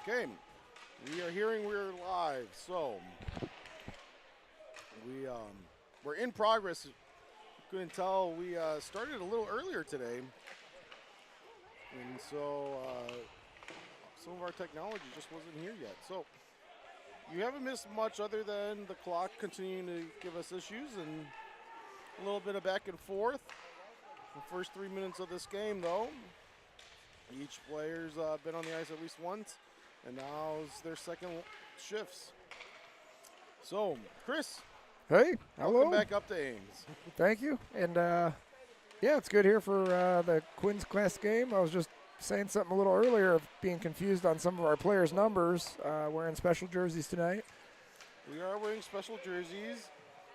Okay, we are hearing we're live, so we're in progress. Couldn't tell we started a little earlier today, and so some of our technology just wasn't here yet. So you haven't missed much other than the clock continuing to give us issues and a little bit of back and forth. The first 3 minutes of this game, though, each player's been on the ice at least once, and now's their second shifts. So, Chris. Hey, hello. Welcome back up to Ames. Thank you. And, yeah, it's good here for the Quinn's Class game. I was just saying something a little earlier of being confused on some of our players' numbers, wearing special jerseys tonight. We are wearing special jerseys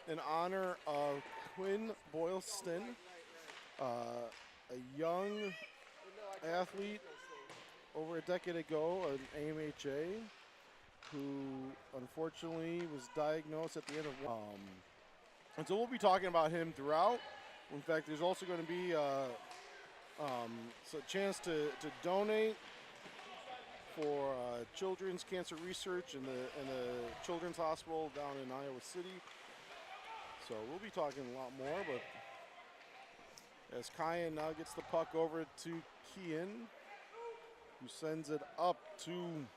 in honor of Quinn Boylston, a young athlete over a decade ago, an AMHA, who unfortunately was diagnosed at the end of and so we'll be talking about him throughout. In fact, there's also going to be a chance to donate for children's cancer research in the Children's Hospital down in Iowa City. So we'll be talking a lot more, but as Kyan now gets the puck over to Kian, who sends it up to...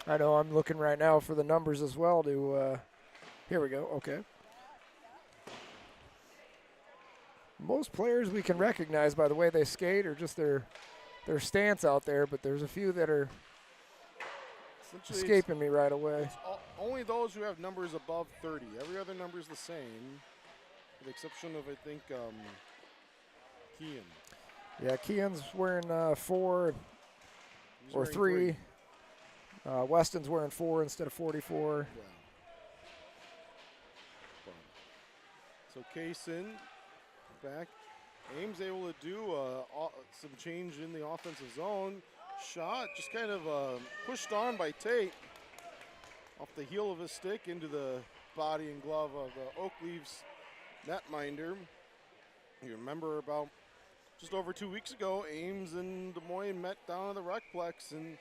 I know I'm looking right now for the numbers as well to, here we go, okay. Most players we can recognize by the way they skate or just their stance out there, but there's a few that are escaping me right away. Only those who have numbers above 30. Every other number is the same, with the exception of, I think, Kian. Yeah, Kian's wearing 4 or 3. Weston's wearing 4 instead of 44. Yeah. So Kaysen back. Ames able to do some change in the offensive zone. Shot just kind of pushed on by Tate off the heel of his stick into the body and glove of Oak Leafs netminder. You remember about just over 2 weeks ago, Ames and Des Moines met down in the Recplex, and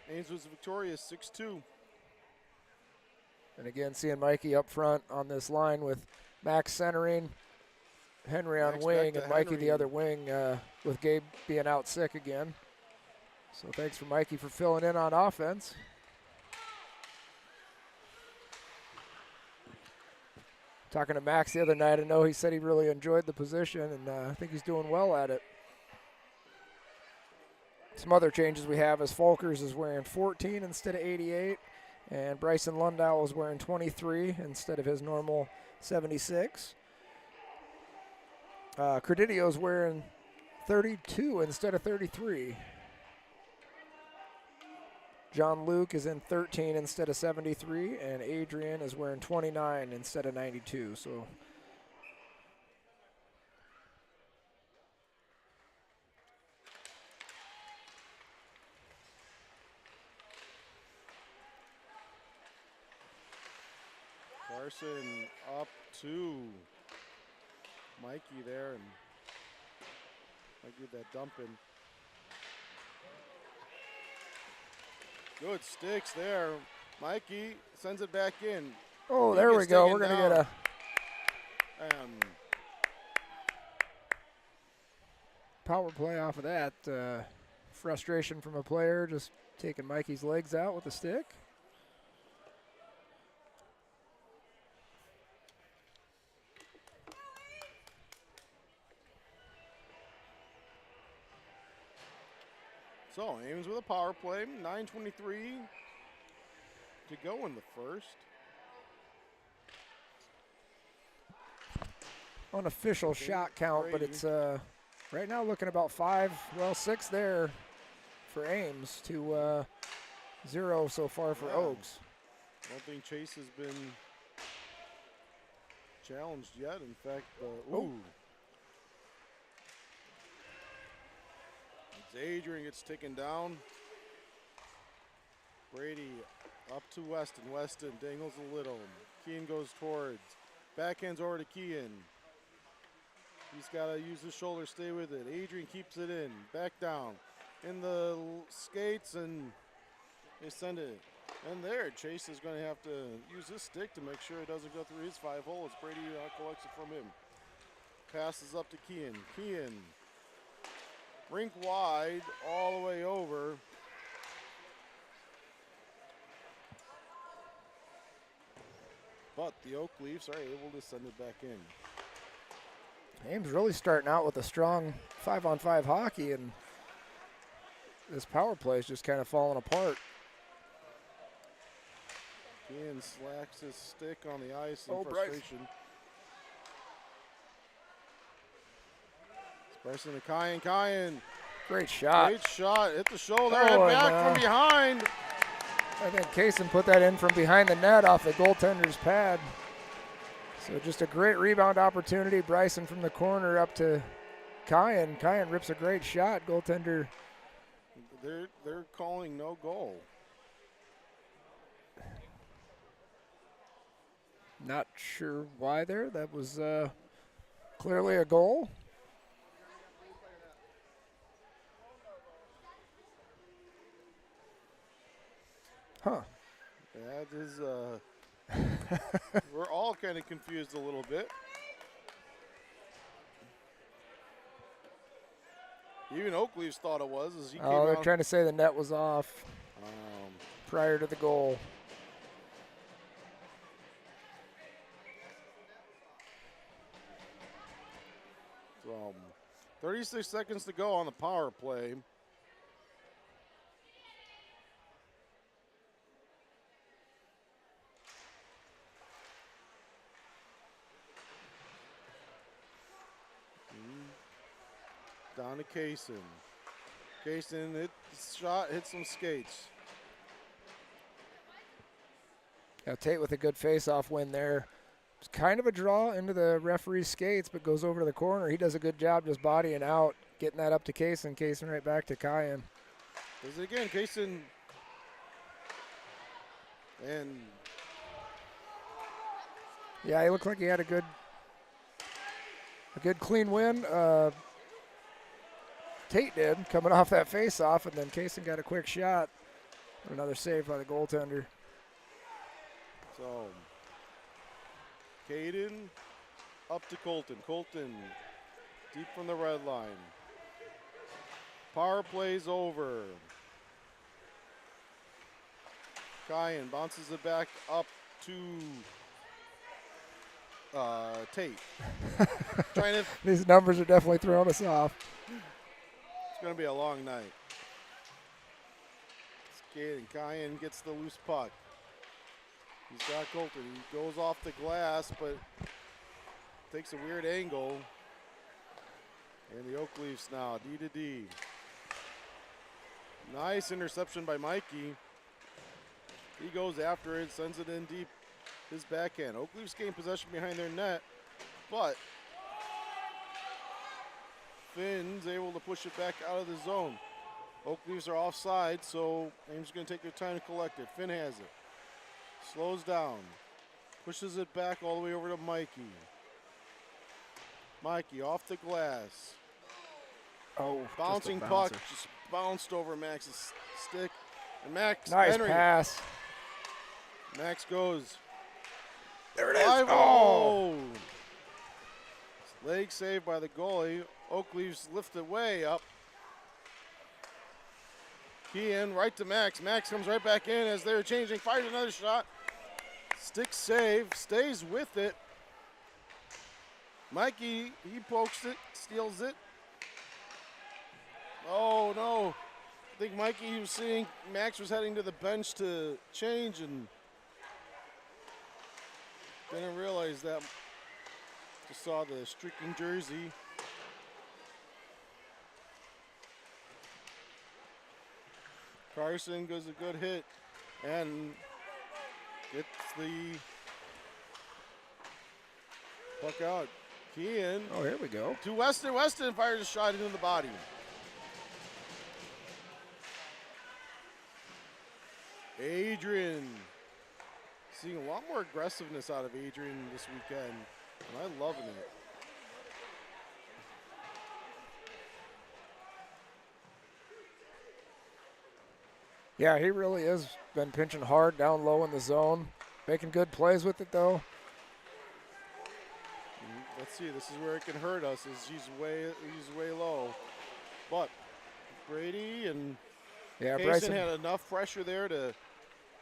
Ames was victorious 6-2. And again, seeing Mikey up front on this line with Max centering, Henry on wing, and Mikey the other wing with Gabe being out sick again. So thanks for Mikey for filling in on offense. Talking to Max the other night, I know he said he really enjoyed the position, and I think he's doing well at it. Some other changes we have is Folkers is wearing 14 instead of 88, and Bryson Lundow is wearing 23 instead of his normal 76. Credidio's wearing 32 instead of 33. John Luke is in 13 instead of 73, and Adrian is wearing 29 instead of 92. So Carson up to Mikey there, and Mikey with that dump in. Good sticks there. Mikey sends it back in. Oh, there we go. We're going to get a power play off of that. Frustration from a player just taking Mikey's legs out with a stick. So Ames with a power play, 9:23 to go in the first. Unofficial shot count, but it's right now looking about 6 there for Ames to 0 so far for Oaks. I don't think Chase has been challenged yet. In fact, Adrian gets taken down. Brady up to Weston. Weston dangles a little. Kean goes towards. Backhands over to Kean. He's got to use his shoulder, stay with it. Adrian keeps it in. Back down. in the skates, and they send it. And there, Chase is going to have to use his stick to make sure it doesn't go through his 5 hole. As Brady collects it from him. Passes up to Kean. Kean, rink wide, all the way over. But the Oak Leafs are able to send it back in. Ames really starting out with a strong 5-on-5 hockey, and this power play is just kind of falling apart. Kean slacks his stick on the ice in Bryce. frustration. Bryson to Kyan. Kyan. Great shot. Great shot. Hit the shoulder and back from behind. I think Kaysen put that in from behind the net off the goaltender's pad. So just a great rebound opportunity. Bryson from the corner up to Kyan. Kyan rips a great shot. Goaltender. They're calling no goal. Not sure why there. That was clearly a goal. Huh. That is, we're all kind of confused a little bit. Even Oak Leafs thought it was as he came out. They're trying to say the net was off prior to the goal. So, 36 seconds to go on the power play. Down to Kaysen. Kaysen hit some skates. Now Tate with a good face-off win there. It's kind of a draw into the referee's skates, but goes over to the corner. He does a good job just bodying out, getting that up to Kaysen. Kaysen right back to Kyan. Does it again, Kaysen. And yeah, he looked like he had a good clean win. Tate did, coming off that face-off, and then Kaysen got a quick shot. Another save by the goaltender. So, Caden up to Colton. Colton deep from the red line. Power plays over. Kyan bounces it back up to Tate. These numbers are definitely throwing us off. It's going to be a long night. Skating. Kyan gets the loose puck. He's got Colton. He goes off the glass, but takes a weird angle. And the Oak Leafs now, D to D. Nice interception by Mikey. He goes after it, sends it in deep. His backhand. Oak Leafs gain possession behind their net, but Finn's able to push it back out of the zone. Oak Leafs are offside, so Ames is going to take their time to collect it. Finn has it. Slows down. Pushes it back all the way over to Mikey. Mikey off the glass. Oh, bouncing puck just bounced over Max's stick. And Max nice Henry. Pass. Max goes. There it is. 5-0. Leg saved by the goalie. Oak Leafs lift it way up. Kean right to Max. Max comes right back in as they're changing. Fires another shot. Stick save. Stays with it. Mikey, he pokes it. Steals it. Oh, no. I think Mikey was seeing Max was heading to the bench to change and didn't realize that. Just saw the streaking jersey. Carson goes a good hit and gets the puck out. Kean. Oh, here we go. To Weston. Weston fires a shot into the body. Adrian. Seeing a lot more aggressiveness out of Adrian this weekend, and I'm loving it. Yeah, he really has been pinching hard down low in the zone, making good plays with it though. Let's see. This is where it can hurt us. Is he's way low, but Brady and Yeah, Kaysen Bryson had enough pressure there to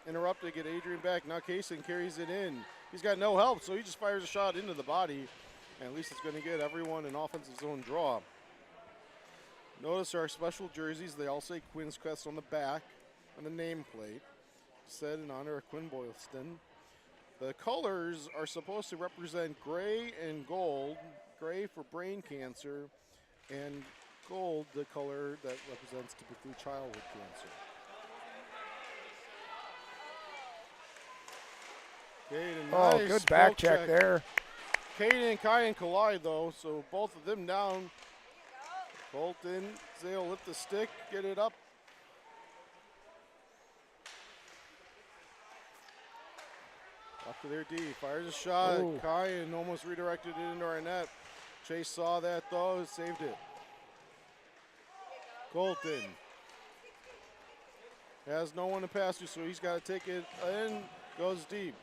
interrupt to get Adrian back. Now Kaysen carries it in. He's got no help, so he just fires a shot into the body, and at least it's going to get everyone an offensive zone draw. Notice our special jerseys. They all say Quinn's Quest on the back on the nameplate, said in honor of Quinn Boylston. The colors are supposed to represent gray and gold. Gray for brain cancer, and gold, the color that represents typically childhood cancer. Caden, nice good back check there. Caden and Kyan collide though, so both of them down. Bolton, Zale lift the stick, get it up. Up to their D, fires a shot. Ooh. Kyan almost redirected it into our net. Chase saw that though, saved it. Colton has no one to pass to, so he's got to take it in, goes deep.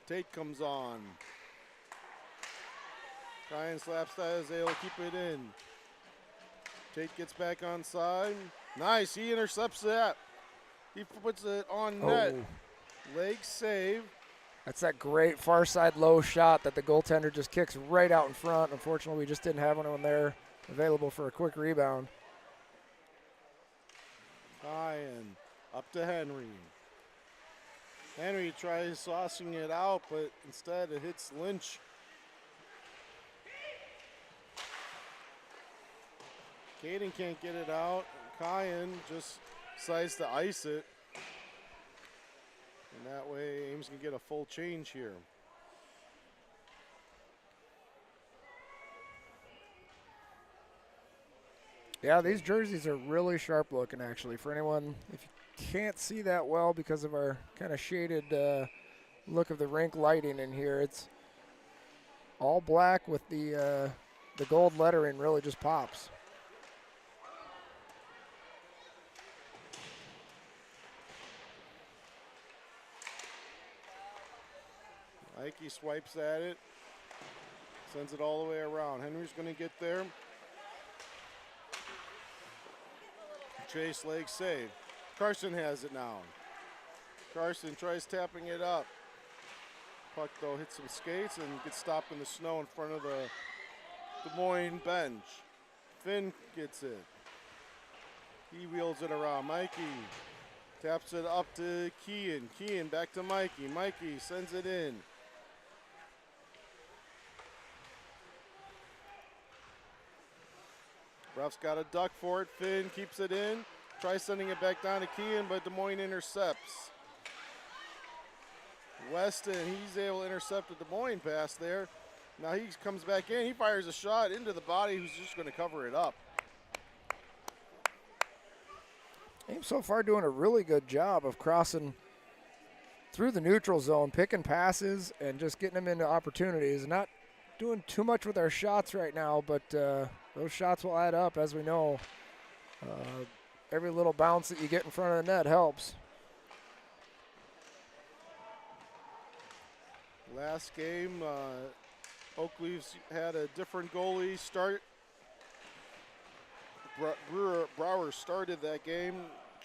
Tate comes on. Kyan slaps that as they'll keep it in. Tate gets back on side. Nice, he intercepts that. He puts it on net. Leg save. That's that great far side low shot that the goaltender just kicks right out in front. Unfortunately, we just didn't have anyone there available for a quick rebound. Kyan up to Henry. Henry tries saucing it out, but instead it hits Lynch. Caden can't get it out. Kyan just decides to ice it. And that way Ames can get a full change here. Yeah, these jerseys are really sharp looking actually. For anyone, if you can't see that well because of our kind of shaded look of the rink lighting in here, it's all black with the gold lettering really just pops. Mikey swipes at it, sends it all the way around. Henry's going to get there. Chase leg save. Carson has it now. Carson tries tapping it up. Puck though hits some skates and gets stopped in the snow in front of the Des Moines bench. Finn gets it. He wheels it around. Mikey taps it up to Kean. Kean back to Mikey. Mikey sends it in. Ruff's got a duck for it. Finn keeps it in. Tries sending it back down to Kean, but Des Moines intercepts. Weston, he's able to intercept the Des Moines pass there. Now he comes back in. He fires a shot into the body who's just going to cover it up. Ames so far doing a really good job of crossing through the neutral zone, picking passes, and just getting them into opportunities. Not doing too much with our shots right now, but those shots will add up, as we know. Every little bounce that you get in front of the net helps. Last game, Oakleafs had a different goalie start. Brower started that game.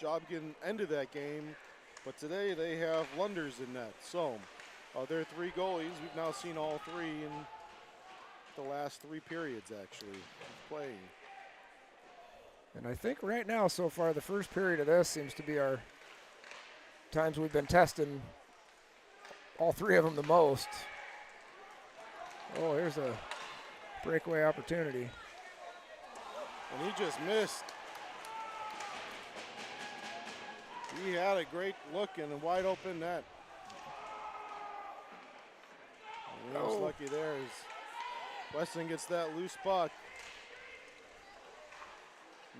Jobkin ended that game. But today they have Lunders in net. So their three goalies, we've now seen all three in the last three periods, actually, playing. And I think right now, so far, the first period of this seems to be our times we've been testing all three of them the most. Oh, here's a breakaway opportunity. And he just missed. He had a great look in a wide open net. And he was lucky there as Weston gets that loose puck.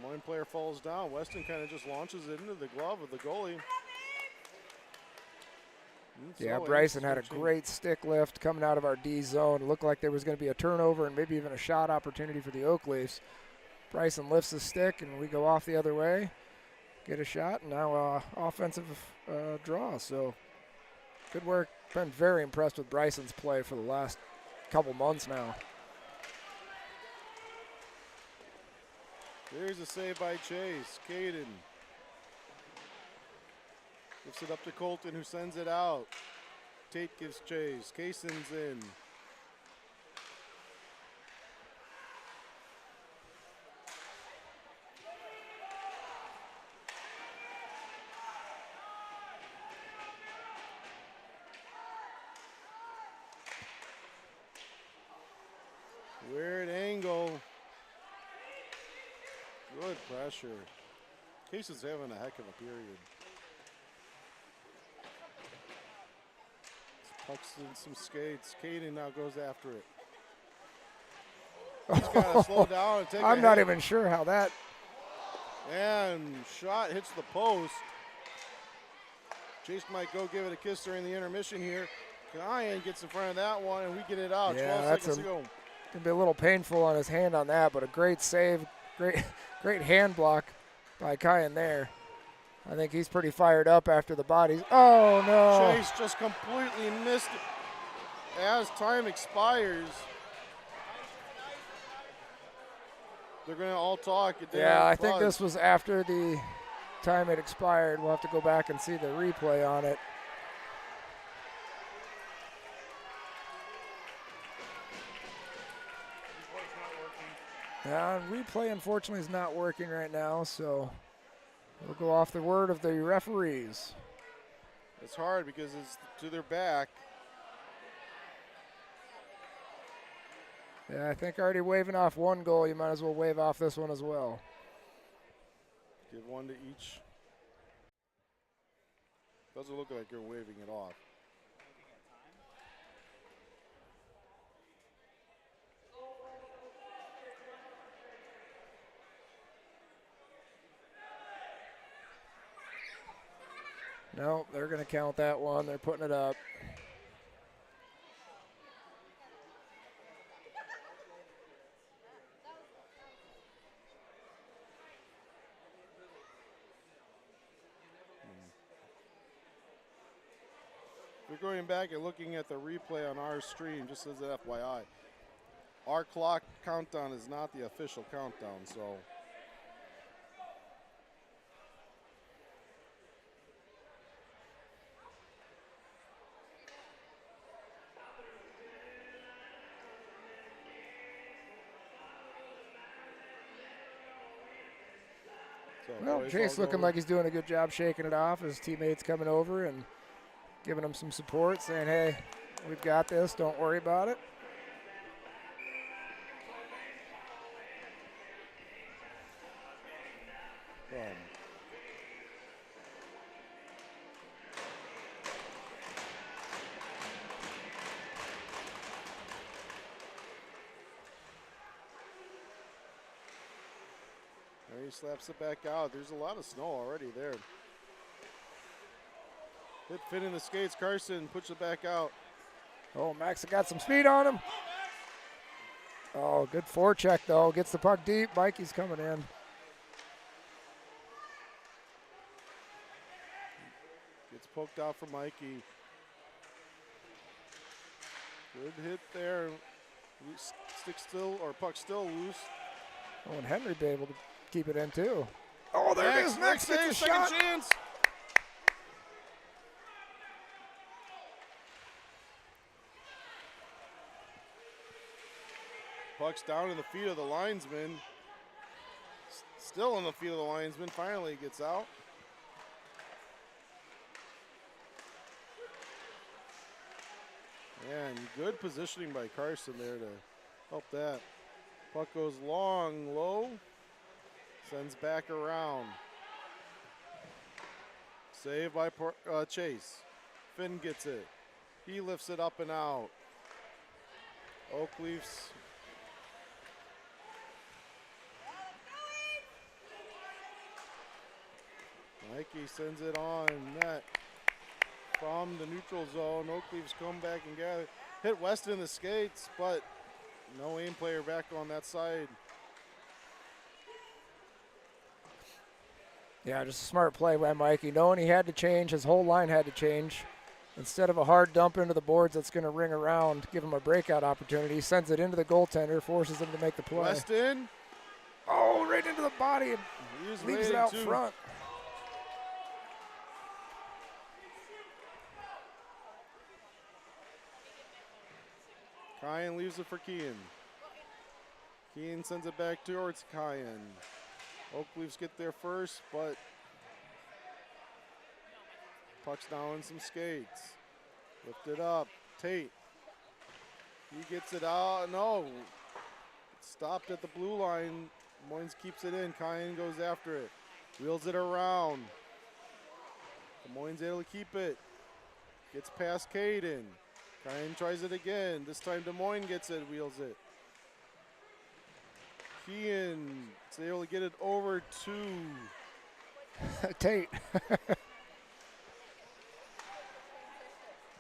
One player falls down. Weston kind of just launches it into the glove of the goalie. Yeah, Bryson had a great stick lift coming out of our D zone. It looked like there was going to be a turnover and maybe even a shot opportunity for the Oak Leafs. Bryson lifts the stick and we go off the other way. get a shot, and now offensive draw. So good work. Been very impressed with Bryson's play for the last couple months now. There's a save by Chase. Caden lifts it up to Colton, who sends it out. Tate gives Chase. Kayson's in. Weird angle. Good pressure. Case's having a heck of a period. Pucks in some skates. Caden now goes after it. He's got to slow down and take a I'm not hit. even sure how that. And shot hits the post. Chase might go give it a kiss during the intermission here. Ryan gets in front of that one, and we get it out. Yeah, 12 seconds to go. Gonna be a little painful on his hand on that, but a great save, great hand block by Kyan there. I think he's pretty fired up after the bodies. Oh no! Chase just completely missed it. As time expires, they're gonna all talk. Yeah, I think this was after the time it expired. We'll have to go back and see the replay on it. Yeah, replay unfortunately is not working right now, so we'll go off the word of the referees. It's hard because it's to their back. Yeah, I think already waving off one goal, you might as well wave off this one as well. Give one to each. Doesn't look like you're waving it off. No, they're going to count that one. They're putting it up. We're going back and looking at the replay on our stream, just as an FYI. Our clock countdown is not the official countdown, so. Well, Chase looking like he's doing a good job shaking it off. His teammates coming over and giving him some support, saying, hey, we've got this. Don't worry about it. He slaps it back out. There's a lot of snow already there. Hit Finn in the skates. Carson puts it back out. Oh, Max got some speed on him. Oh, good forecheck, though. Gets the puck deep. Mikey's coming in. Gets poked out for Mikey. Good hit there. Stick still, or puck still loose. Oh, and Henry be able to keep it in, too. Oh, there it is. Next gets a shot. Chance. Puck's down in the feet of the linesman. Still in the feet of the linesman. Finally gets out. And good positioning by Carson there to help that. Puck goes long, low. Sends back around. Save by Chase. Finn gets it. He lifts it up and out. Oakleaf's. Mikey sends it on net from the neutral zone. Oakleaf's come back and gather. Hit West in the skates, but no aim player back on that side. Yeah, just a smart play by Mikey. Knowing he had to change, his whole line had to change. Instead of a hard dump into the boards that's going to ring around, give him a breakout opportunity, he sends it into the goaltender, forces him to make the play. Weston. Oh, right into the body and leaves it out front. Kyan leaves it for Kean. Kean sends it back towards Kyan. Oak Leafs get there first, but puck's now in some skates. Lift it up. Tate. He gets it out. No. Stopped at the blue line. Moines keeps it in. Kyan goes after it. Wheels it around. Moines able to keep it. Gets past Caden. Kyan tries it again. This time Des Moines gets it, wheels it. Kean is able to get it over to Tate.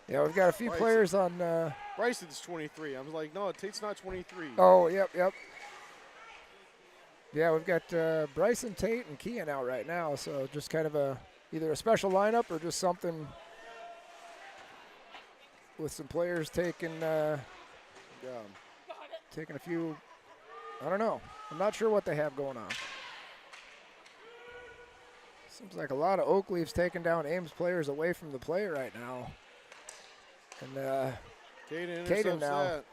Yeah, we've got a few players on. Bryson's 23. I was like, no, Tate's not 23. Oh, yep. Yeah, we've got Bryson, Tate, and Kean out right now, so just kind of either a special lineup or just something with some players taking taking a few. I don't know. I'm not sure what they have going on. Seems like a lot of Oak Leafs taking down Ames players away from the play right now. And Caden now. That.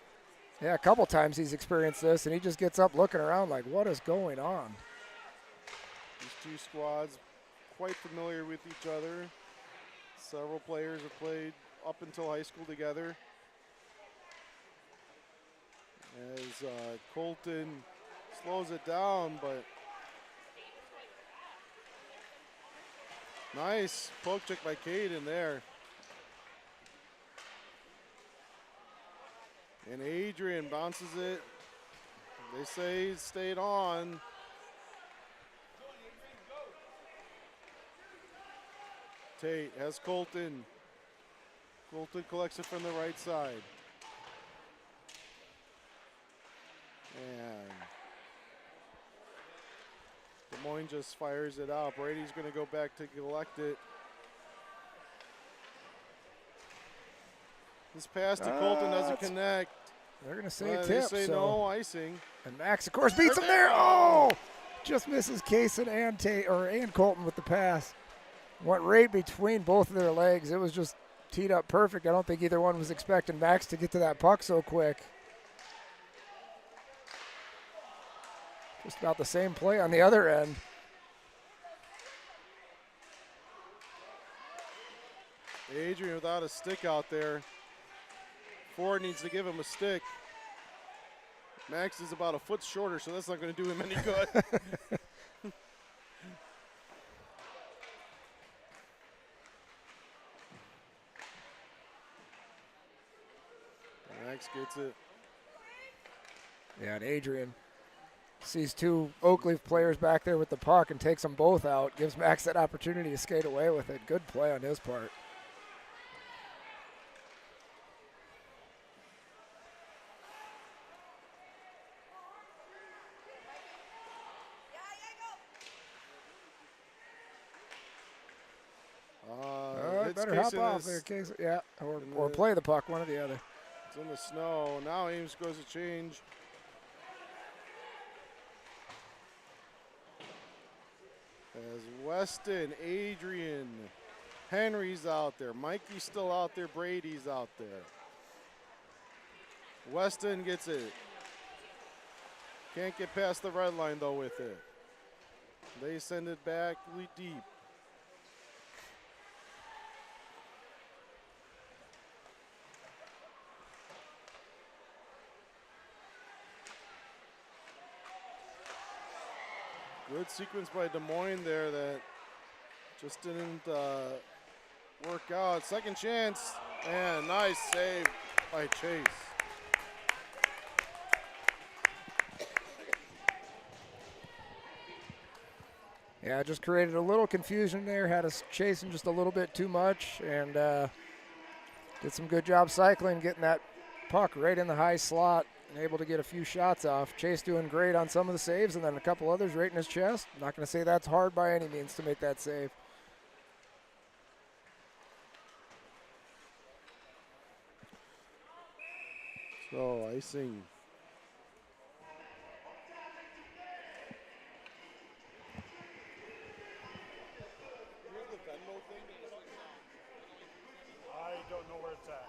Yeah, a couple times he's experienced this, and he just gets up looking around like, what is going on? These two squads quite familiar with each other. Several players have played up until high school together. As Colton slows it down, but nice poke check by Caden there. And Adrian bounces it. They say he stayed on. Tate has Colton. Colton collects it from the right side. And Des Moines just fires it out. Brady's going to go back to collect it. This pass to Colton doesn't connect. They're going to say tip. They say no icing. And Max, of course, beats him there. Oh, just misses Kaysen and Colton with the pass. Went right between both of their legs. It was just teed up perfect. I don't think either one was expecting Max to get to that puck so quick. Just about the same play on the other end. Adrian without a stick out there. Ford needs to give him a stick. Max is about a foot shorter, so that's not going to do him any good. Max gets it. Yeah, and Adrian sees two Oak Leaf players back there with the puck and takes them both out. Gives Max that opportunity to skate away with it. Good play on his part. Better hop off there, Case. Yeah, or play the puck, one or the other. It's in the snow. Now Ames goes to change. As Weston, Adrian, Henry's out there. Mikey's still out there. Brady's out there. Weston gets it. Can't get past the red line, though, with it. They send it back deep. Good sequence by Des Moines there that just didn't work out. Second chance, and nice save by Chase. Yeah, just created a little confusion there. Had us chasing just a little bit too much, and did some good job cycling, getting that puck right in the high slot and able to get a few shots off. Chase doing great on some of the saves, and then a couple others right in his chest. Not going to say that's hard by any means to make that save. So icing. I don't know where it's at.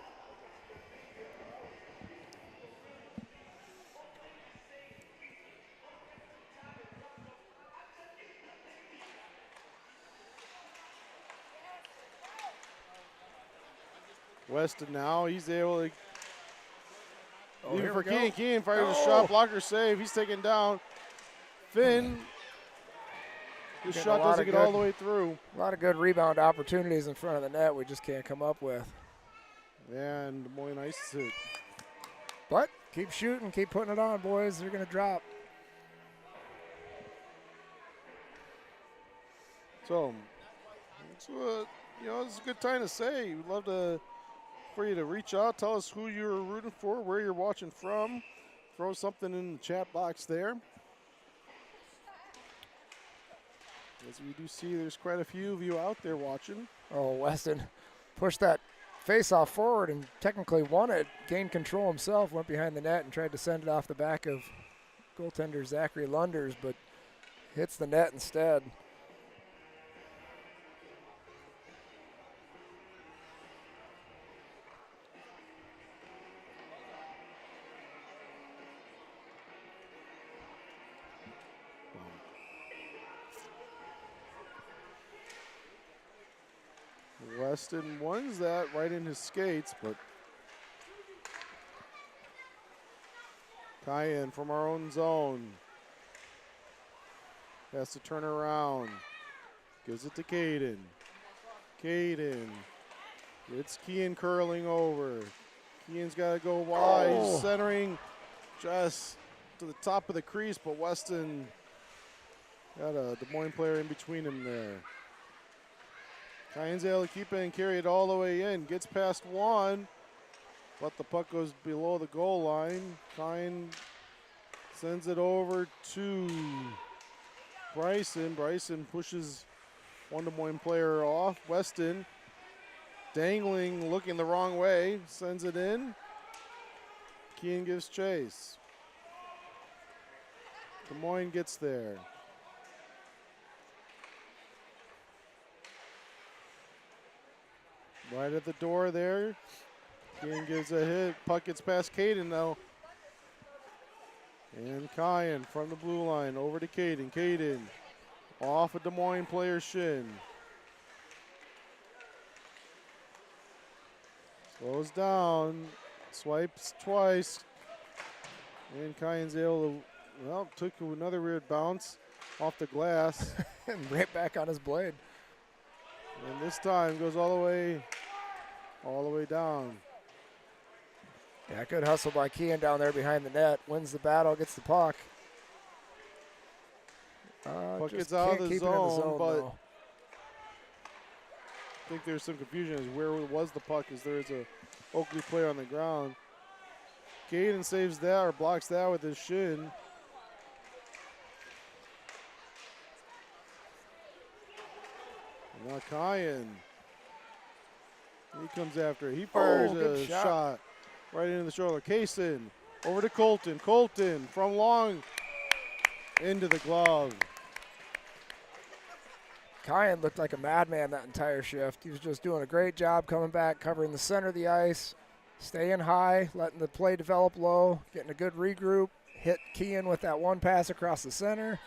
Weston now, he's able to. Oh, Even here for we go. Keane. Keane fires a Oh. shot, blocker save. He's taken down. Finn. His Getting shot a lot doesn't of get all good- the way through. A lot of good rebound opportunities in front of the net we just can't come up with. And Des Moines ices it. But keep shooting, keep putting it on, boys. They're going to drop. So, it's it's a good time to say. We'd love for you to reach out, tell us who you're rooting for, where you're watching from. Throw something in the chat box there. As we do see, there's quite a few of you out there watching. Oh, Weston pushed that face-off forward and technically won it, gained control himself, went behind the net and tried to send it off the back of goaltender Zachary Lunders, but hits the net instead. Weston wins that right in his skates, but Kyan from our own zone has to turn around. Gives it to Caden. Caden. It's Kean curling over. Kean's got to go wide. Oh. Centering just to the top of the crease, but Weston got a Des Moines player in between him there. Kyan's able to keep it and carry it all the way in. Gets past one, but the puck goes below the goal line. Kyan sends it over to Bryson. Bryson pushes one Des Moines player off. Weston dangling, looking the wrong way, sends it in. Keane gives chase. Des Moines gets there. Right at the door there. Keane gives a hit. Puck gets past Caden now. And Kyan from the blue line over to Caden. Caden off a Des Moines player's shin. Slows down. Swipes twice. And Kyan's able to, well, took another weird bounce off the glass. And right back on his blade. And this time goes all the way down. Yeah, good hustle by Kean down there behind the net. Wins the battle, gets the puck. Puck Just gets out can't of the keep it in the zone, but though. I think there's some confusion as where was the puck, as there's a Oakley player on the ground. Caden saves that or blocks that with his shin. Now Kyan. He comes after it. He fires good a shot. shot right into the shoulder. Kaysen over to Colton. Colton from long into the glove. Kyan looked like a madman that entire shift. He was just doing a great job coming back, covering the center of the ice, staying high, letting the play develop low, getting a good regroup, hit Kean with that one pass across the center.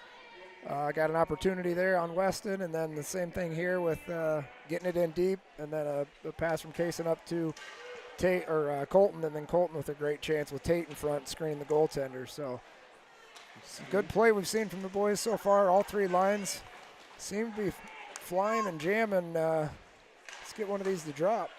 Got an opportunity there on Weston, and then the same thing here with getting it in deep, and then a pass from Kaysen up to Tate or Colton, and then Colton with a great chance with Tate in front screening the goaltender. So it's a good play we've seen from the boys so far. All three lines seem to be flying and jamming. Let's get one of these to drop.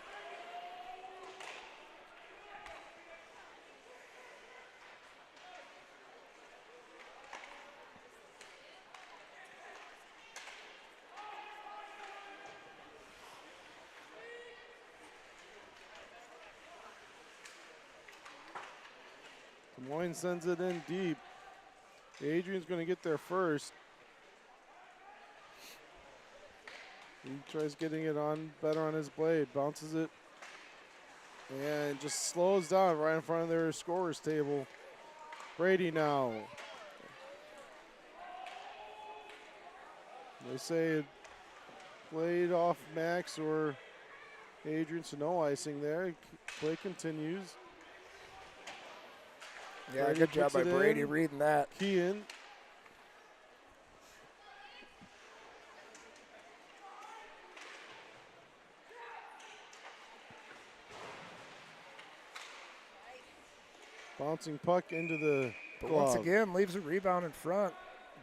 Des Moines sends it in deep. Adrian's going to get there first. He tries getting it on better on his blade, bounces it, and just slows down right in front of their scorer's table. Brady now. They say played off Max or Adrian, so no icing there. Play continues. Yeah, Brady good job by puts it Brady in. reading that. Kean. Bouncing puck into the But glove. once again, leaves a rebound in front.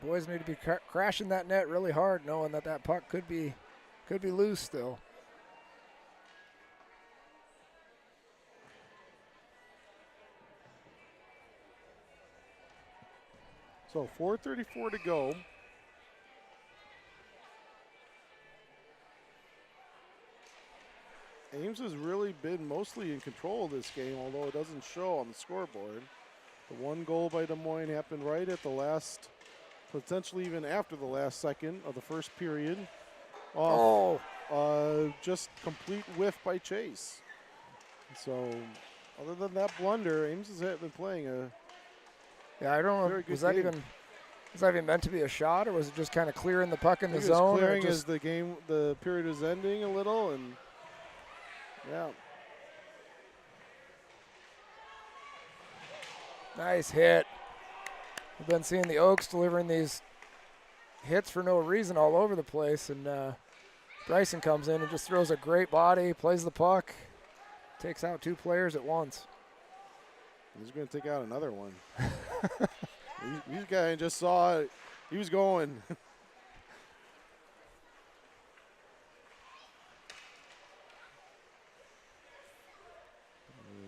Boys need to be crashing that net really hard, knowing that that puck could be loose still. So 4:34 to go. Ames has really been mostly in control of this game, although it doesn't show on the scoreboard. The one goal by Des Moines happened right at the last, potentially even after the last second of the first period. Off, just complete whiff by Chase. So, other than that blunder, Ames has been playing a Yeah, I don't know. very good Was that game. even meant to be a shot, or was it just kind of clearing the puck in the I think zone? it was or clearing just, as the period was ending a little, and yeah. nice hit. We've been seeing the Oaks delivering these hits for no reason all over the place, and Bryson comes in and just throws a great body, plays the puck, takes out two players at once. He's going to take out another one. These guy just saw it. He was going.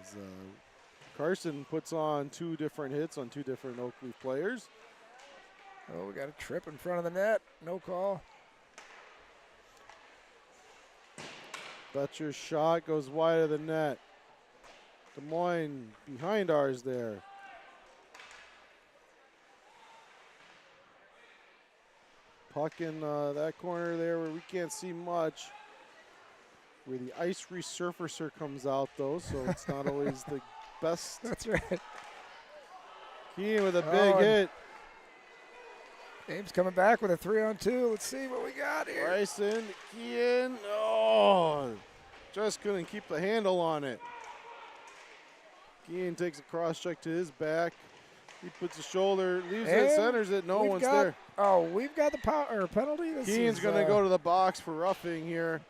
As, Carson puts on two different hits on two different Oakleaf players. Oh, we got a trip in front of the net. No call. Betcher's shot goes wide of the net. Des Moines behind ours there. Puck in that corner there where we can't see much. Where the ice resurfacer comes out though, so it's not always the best. That's right. Keane with a big hit. Ames coming back with a 3-on-2. Let's see what we got here. Bryson, Keane. Oh, just couldn't keep the handle on it. Keane takes a cross check to his back. He puts a shoulder, leaves it, centers it. No one's there. Oh, we've got the penalty. Keane's going to go to the box for roughing here.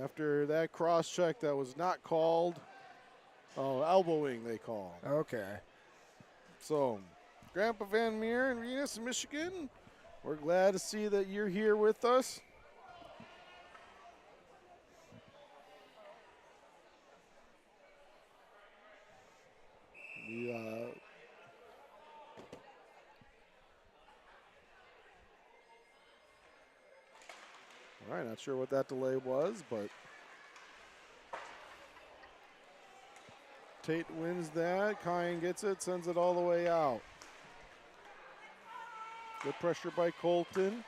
After that cross check that was not called. Oh, elbowing they call. Okay. So, Grandpa Van Meer in Venus, Michigan, we're glad to see that you're here with us. All right, not sure what that delay was, but Tate wins that. Kyan gets it, sends it all the way out. Good pressure by Colton.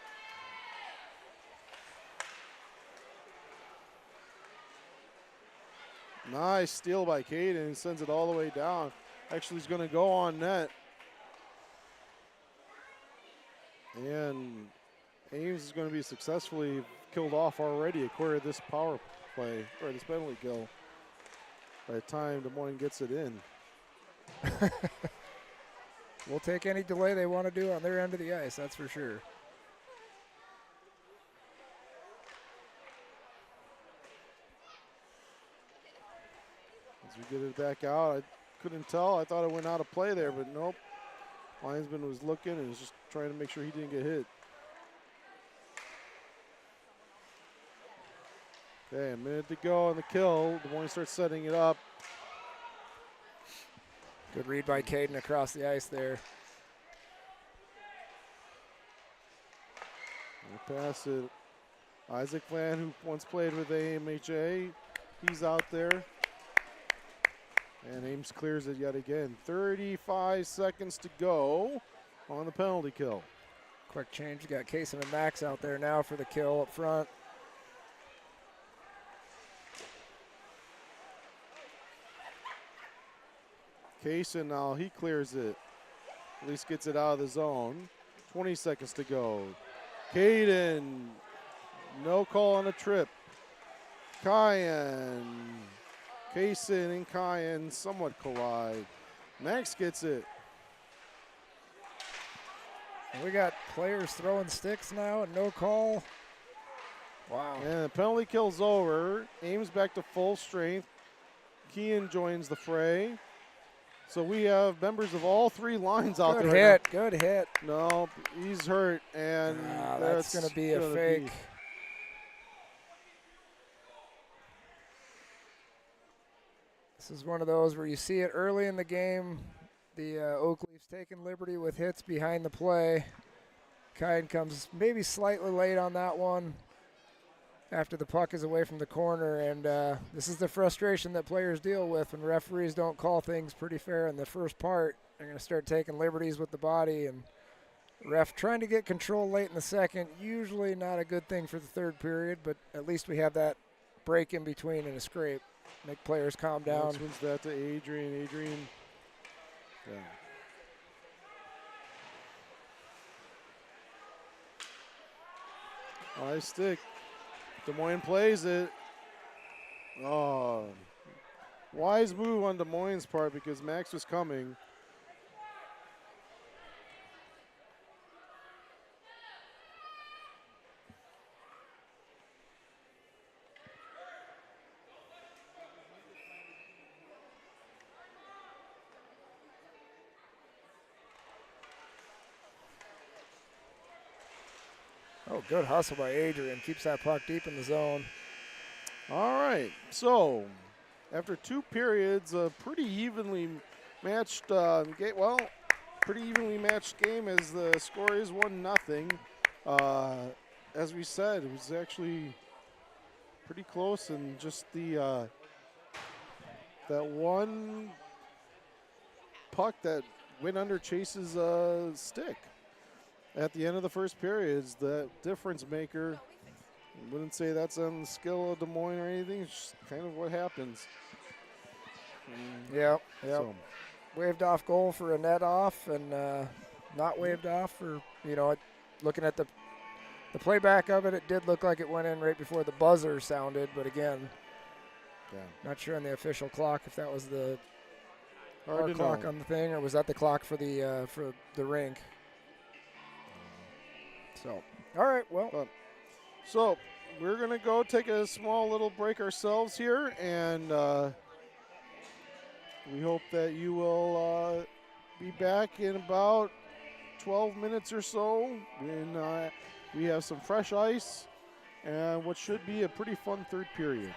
Nice steal by Caden. He sends it all the way down. Actually, he's going to go on net. And Ames is going to be successfully killed off already, according to this power play, or this penalty kill, by the time Des Moines gets it in. We'll take any delay they want to do on their end of the ice, that's for sure. As we get it back out, I couldn't tell. I thought it went out of play there, but nope. Linesman was looking and was just trying to make sure he didn't get hit. Okay, a minute to go on the kill. Des Moines starts setting it up. Good read by Caden across the ice there. They pass it Isaac Van, who once played with AMHA, he's out there. And Ames clears it yet again. 35 seconds to go on the penalty kill. Quick change. You got Kaysen and Max out there now for the kill up front. Kaysen now, he clears it. At least gets it out of the zone. 20 seconds to go. Caden, no call on a trip. Kyan, Kaysen and Kyan somewhat collide. Max gets it. And we got players throwing sticks now and no call. Wow. And the penalty kill's over. Ames back to full strength. Kean joins the fray. So we have members of all three lines out Good there. hit, good hit. No, he's hurt, and that's going to be a fake. This is one of those where you see it early in the game. The Oak Leafs taking liberty with hits behind the play. Kyan comes maybe slightly late on that one after the puck is away from the corner, and this is the frustration that players deal with when referees don't call things pretty fair in the first part. They're going to start taking liberties with the body, and ref trying to get control late in the second. Usually not a good thing for the third period, but at least we have that break in between and a scrape. Make players calm down. Next one's that to Adrian. Adrian, yeah. High stick. Des Moines plays it. Oh, wise move on Des Moines' part because Max was coming. Oh, good hustle by Adrian. Keeps that puck deep in the zone. All right, so after two periods, a pretty evenly matched pretty evenly matched game as the score is 1-0. As we said, it was actually pretty close, and just the that one puck that went under Chase's stick at the end of the first period is the difference maker. I wouldn't say that's on the skill of Des Moines or anything. It's just kind of what happens. Yep. So, Waved off goal for a net off, and not waved off for, looking at the playback of it, it did look like it went in right before the buzzer sounded, but again, not sure on the official clock if that was the clock on the thing, or was that the clock for the rink. So, all right, well. So we're going to go take a small little break ourselves here, and we hope that you will be back in about 12 minutes or so when we have some fresh ice and what should be a pretty fun third period.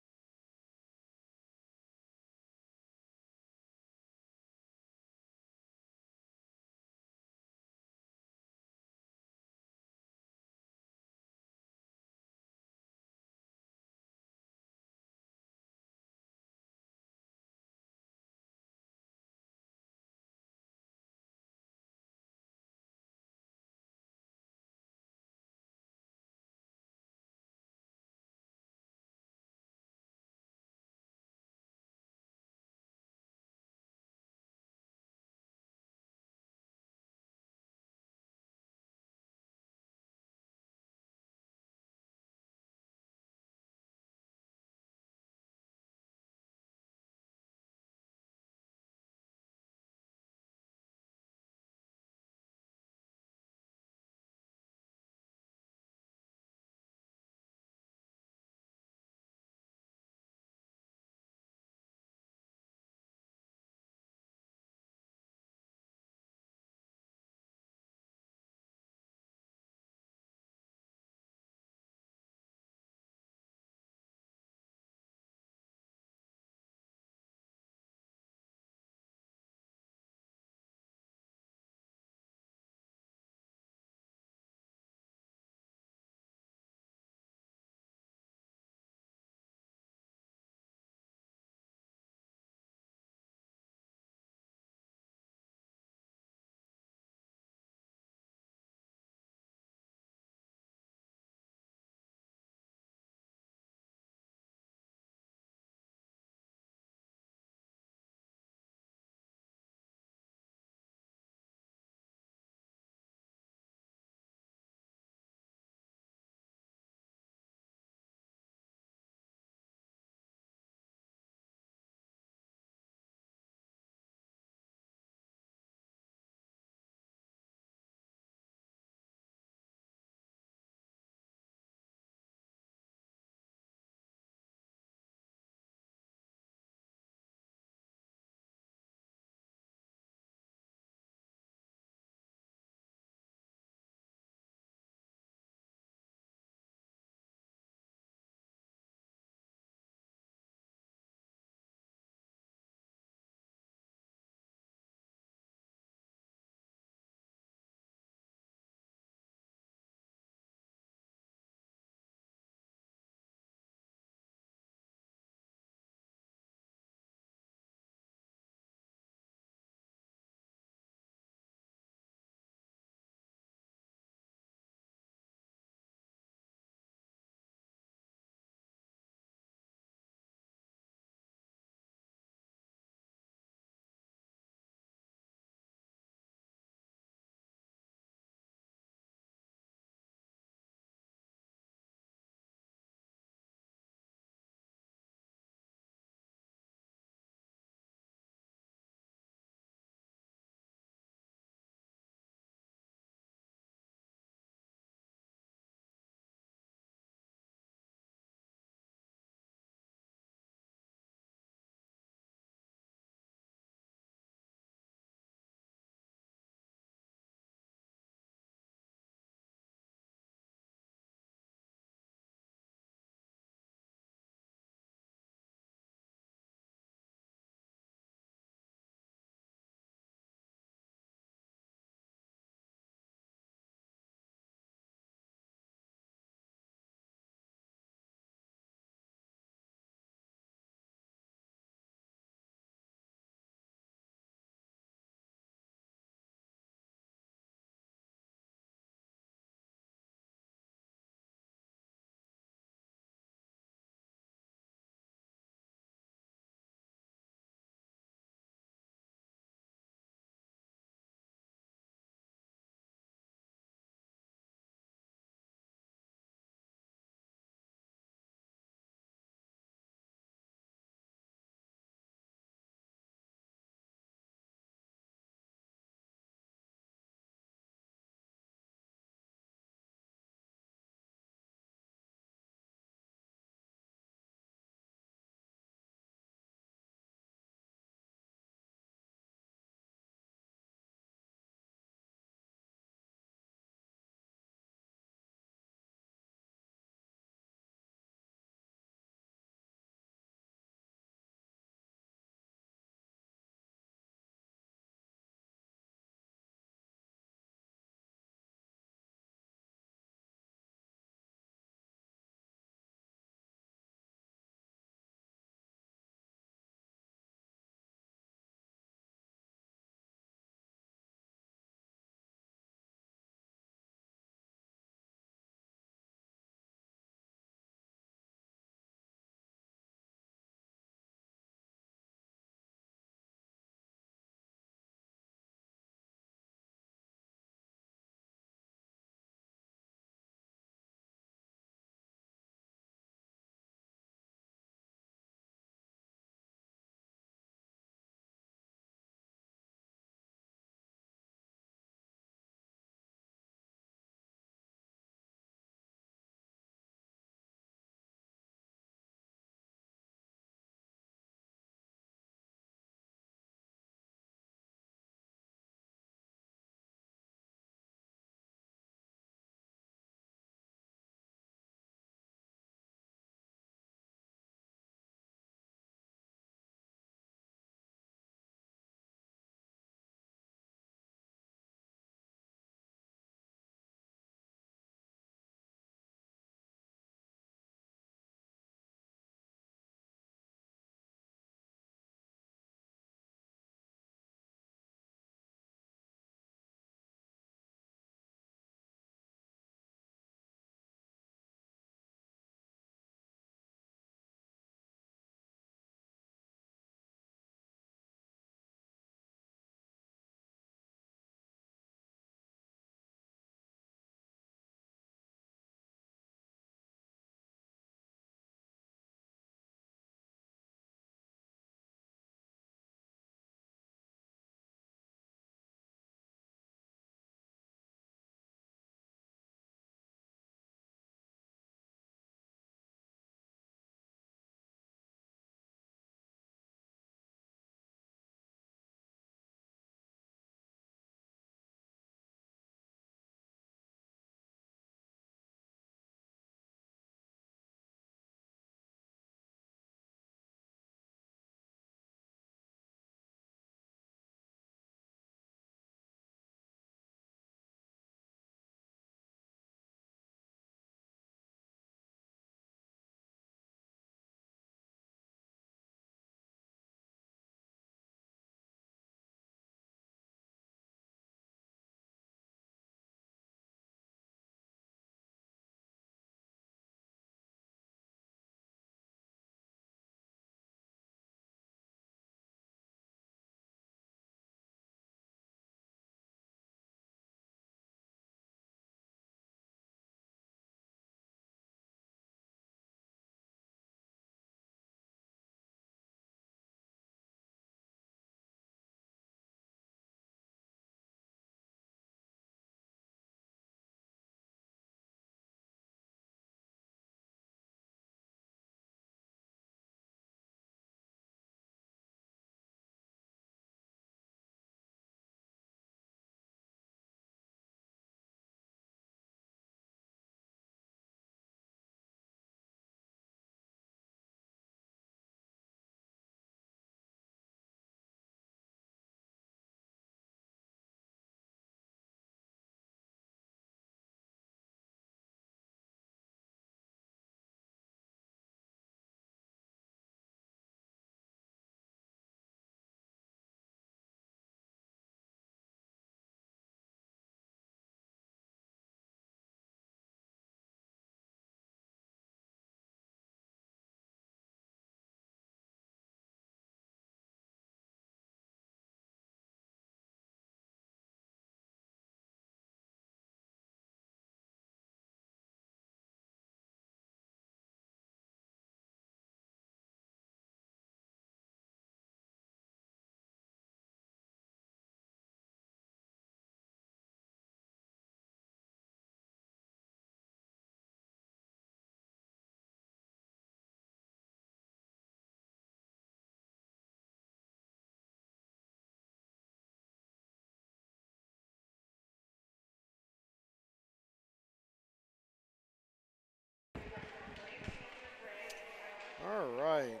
All right.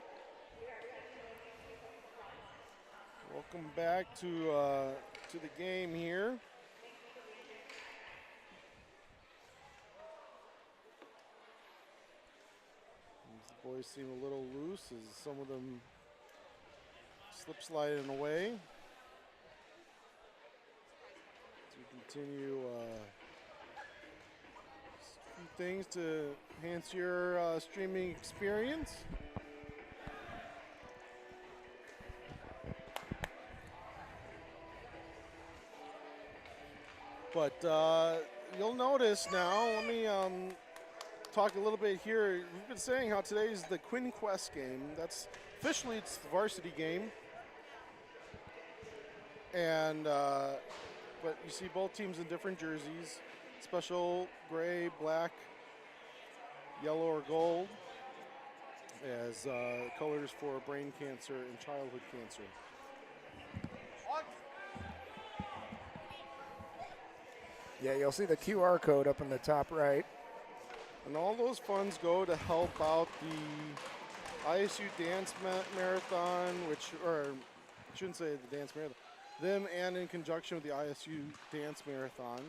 Welcome back to the game here. The boys seem a little loose as some of them slip sliding away. As we continue a few things to enhance your streaming experience. But you'll notice now, let me talk a little bit here. We've been saying how today's the Quinn Quest game. That's officially it's the varsity game. And but you see both teams in different jerseys. Special gray, black, yellow, or gold as colors for brain cancer and childhood cancer. Yeah, you'll see the QR code up in the top right. And all those funds go to help out the ISU Dance Marathon, or I shouldn't say the Dance Marathon, them and in conjunction with the ISU Dance Marathon.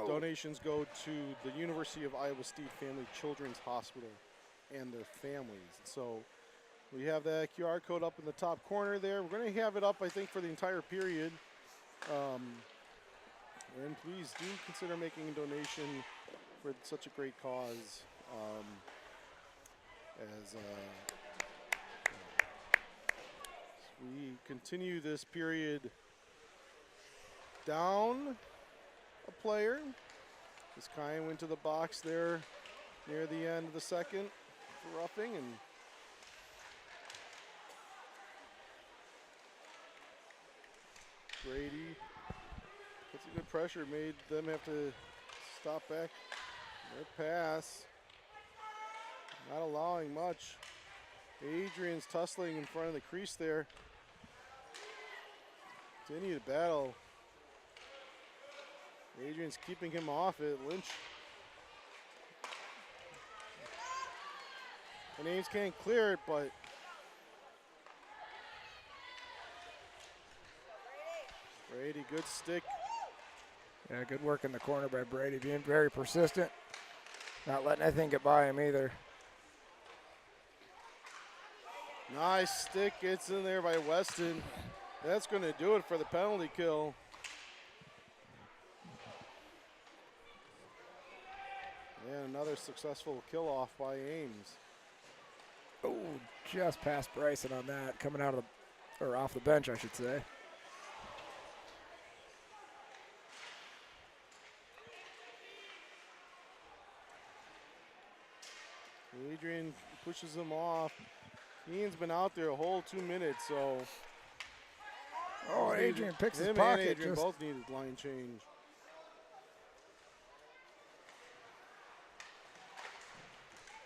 Donations go to the University of Iowa State Family Children's Hospital and their families. So we have that QR code up in the top corner there. We're going to have it up, I think, for the entire period. And please do consider making a donation for such a great cause. As we continue this period down a player. This Kyan went to the box there near the end of the second for roughing, and Brady puts a good pressure, made them have to stop back their pass. Not allowing much. Adrian's tussling in front of the crease there. Continue to battle. Adrian's keeping him off it. Lynch. And Ames can't clear it, but Brady, good stick. Yeah, good work in the corner by Brady, being very persistent. Not letting anything get by him either. Nice stick, gets in there by Weston. That's going to do it for the penalty kill. And another successful kill off by Ames. Oh, just past Bryson on that, coming out of the, or off the bench, I should say. Adrian pushes him off. Ian's been out there a whole 2 minutes, so. Oh, Adrian picks his him pocket. and Adrian both needed line change.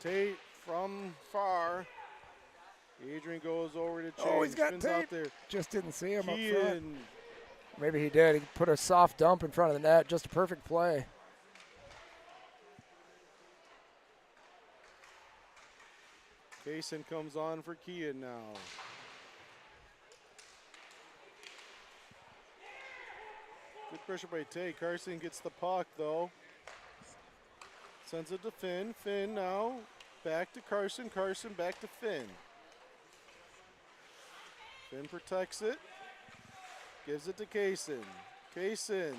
Tate from far. Adrian goes over to change. Oh, he's got Spins Tate. out there. Just didn't see him up Kean. front. Maybe he did. He put a soft dump in front of the net. Just a perfect play. Kaysen comes on for Kean now. Good pressure by Tate. Carson gets the puck though. Sends it to Finn. Finn now back to Carson. Carson back to Finn. Finn protects it. Gives it to Kaysen. Kaysen.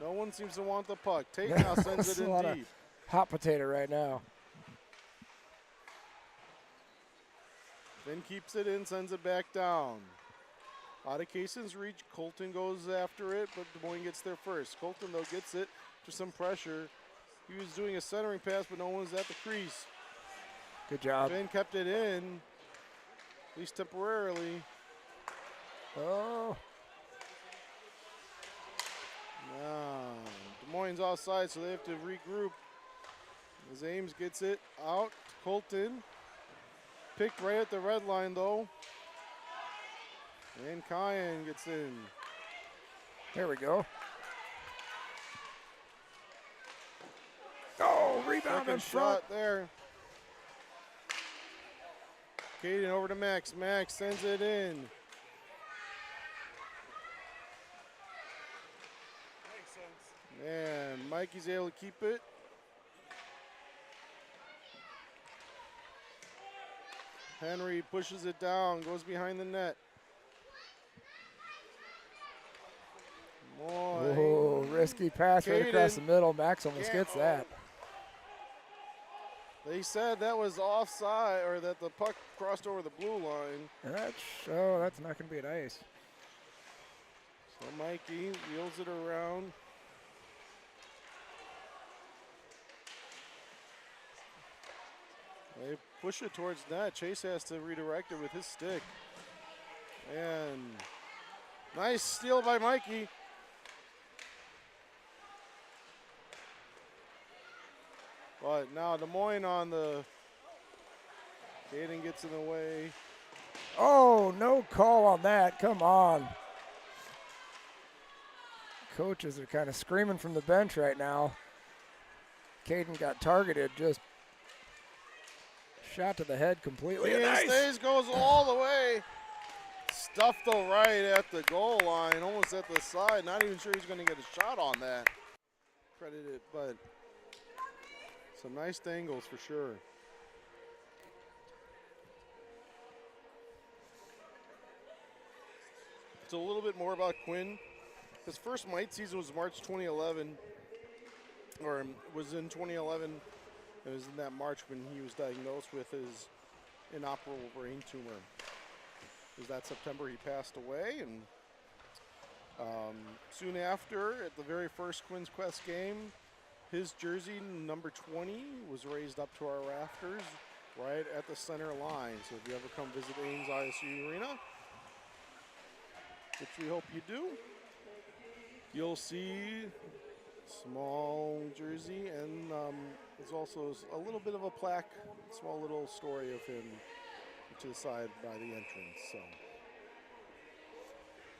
No one seems to want the puck. Tate now sends it in deep. Hot potato right now. Finn keeps it in, sends it back down. Out of Kaysen's reach, Colton goes after it, but Des Moines gets there first. Colton, though, gets it to some pressure. He was doing a centering pass, but no one's at the crease. Good job. Finn kept it in, at least temporarily. Oh. Now, Des Moines offside, so they have to regroup. As Ames gets it out, Colton. Picked right at the red line, though. And Kyan gets in. There we go. Oh, rebound Second in front. shot there. Caden over to Max. Max sends it in. Makes sense. And Mikey's able to keep it. Henry pushes it down, goes behind the net. Oh, risky pass right across the middle. Max almost gets that. They said that was offside, or that the puck crossed over the blue line. That's not going to be an ice. So Mikey wheels it around. They push it towards net. Chase has to redirect it with his stick. And nice steal by Mikey. But now Des Moines on the, Caden gets in the way. Oh, no call on that. Come on. Coaches are kind of screaming from the bench right now. Caden got targeted, just shot to the head completely. Nice. Stays, goes all the way. Stuffed though right at the goal line, almost at the side. Not even sure he's going to get a shot on that. Credited, but some nice angles for sure. So a little bit more about Quinn. His first mite season was March 2011, or was in 2011. It was in that March when he was diagnosed with his inoperable brain tumor. It was that September he passed away, and soon after, at the very first Quinn's Quest game, his jersey, number 20, was raised up to our rafters right at the center line. So if you ever come visit Ames ISU Arena, which we hope you do, you'll see small jersey, and there's also a little bit of a plaque, small little story of him to the side by the entrance. So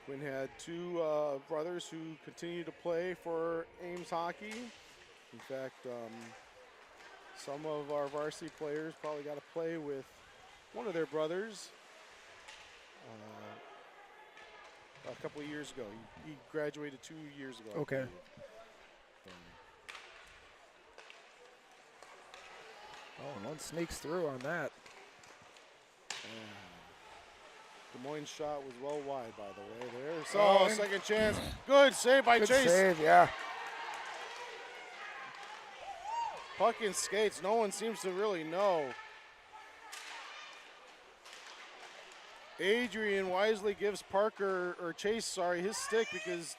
Quinn had two brothers who continue to play for Ames hockey. In fact, some of our varsity players probably got to play with one of their brothers a couple of years ago. He graduated 2 years ago. Okay. Oh, one sneaks through on that. Des Moines' shot was well wide, by the way, there. So, second chance. Good save by Chase. Good save, yeah. Puck and skates. No one seems to really know. Adrian wisely gives Chase, his stick, because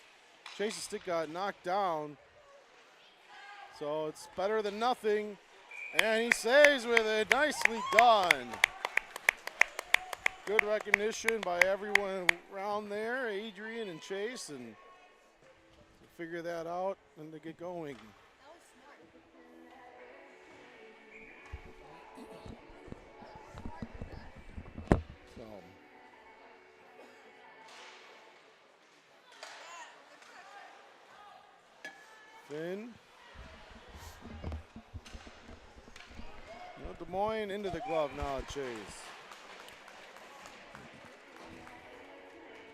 Chase's stick got knocked down. So it's better than nothing. And he saves with it. Nicely done. Good recognition by everyone around there, Adrian and Chase, and to figure that out and to get going. So Finn. Des Moines into the glove now at Chase.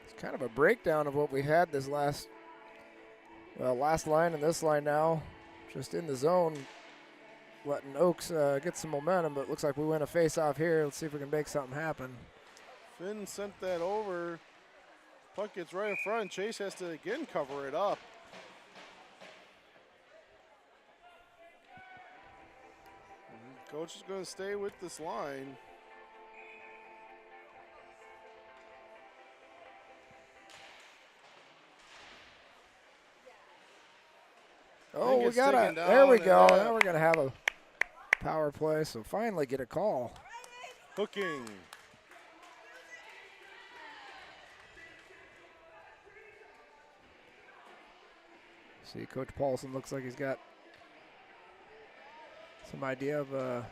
It's kind of a breakdown of what we had this last line and this line now. Just in the zone, letting Oaks get some momentum, but it looks like we win a face-off here. Let's see if we can make something happen. Finn sent that over. Puck gets right in front. Chase has to again cover it up. Coach is going to stay with this line. Oh, we got it. There we go. Now we're going to have a power play, so finally get a call. Hooking. See, Coach Paulson looks like he's got some idea of, oh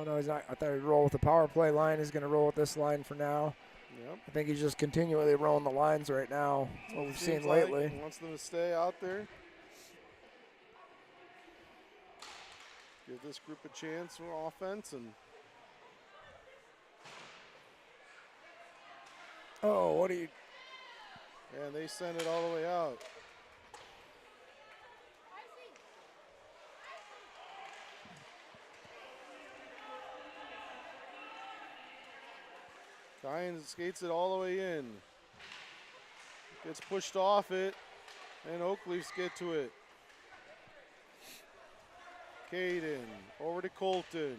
no, he's not. I thought he'd roll with the power play line. He's going to roll with this line for now. Yep. I think he's just continually rolling the lines right now. That's what we've seen lately. He wants them to stay out there. Give this group a chance for offense. And oh, what are you? and they send it all the way out. Kyan skates it all the way in. Gets pushed off it, and Oakleafs get to it. Caden over to Colton.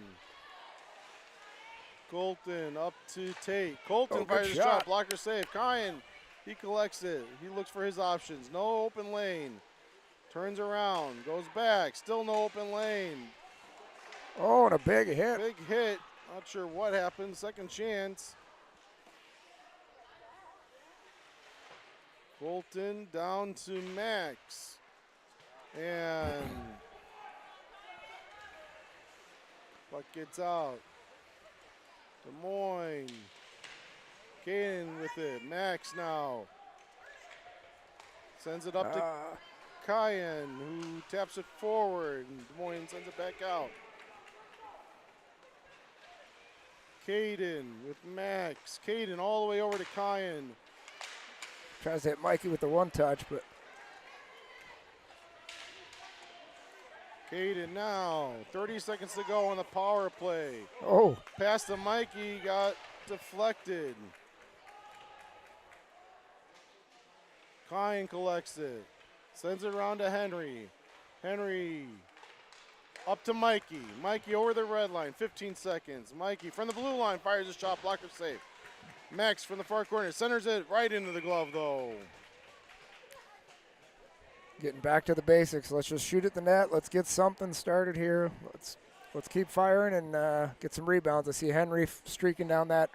Colton up to Tate. Colton fires a shot. Blocker save. Kyan, he collects it. He looks for his options. No open lane. Turns around. Goes back. Still no open lane. Oh, and a big hit. Big hit. Not sure what happened. Second chance. Colton down to Max. And puck gets out. Des Moines. Caden with it. Max now. Sends it up to Kyan, who taps it forward. And Des Moines sends it back out. Caden with Max. Caden all the way over to Kyan. Tries to hit Mikey with the one touch, but. Caden now. 30 seconds to go on the power play. Oh. Pass to Mikey, got deflected. Kyan collects it. Sends it around to Henry. Henry up to Mikey. Mikey over the red line, 15 seconds. Mikey from the blue line fires a shot, blocker safe. Max from the far corner, centers it right into the glove though. Getting back to the basics. Let's just shoot at the net. Let's get something started here. Let's keep firing and get some rebounds. I see Henry streaking down that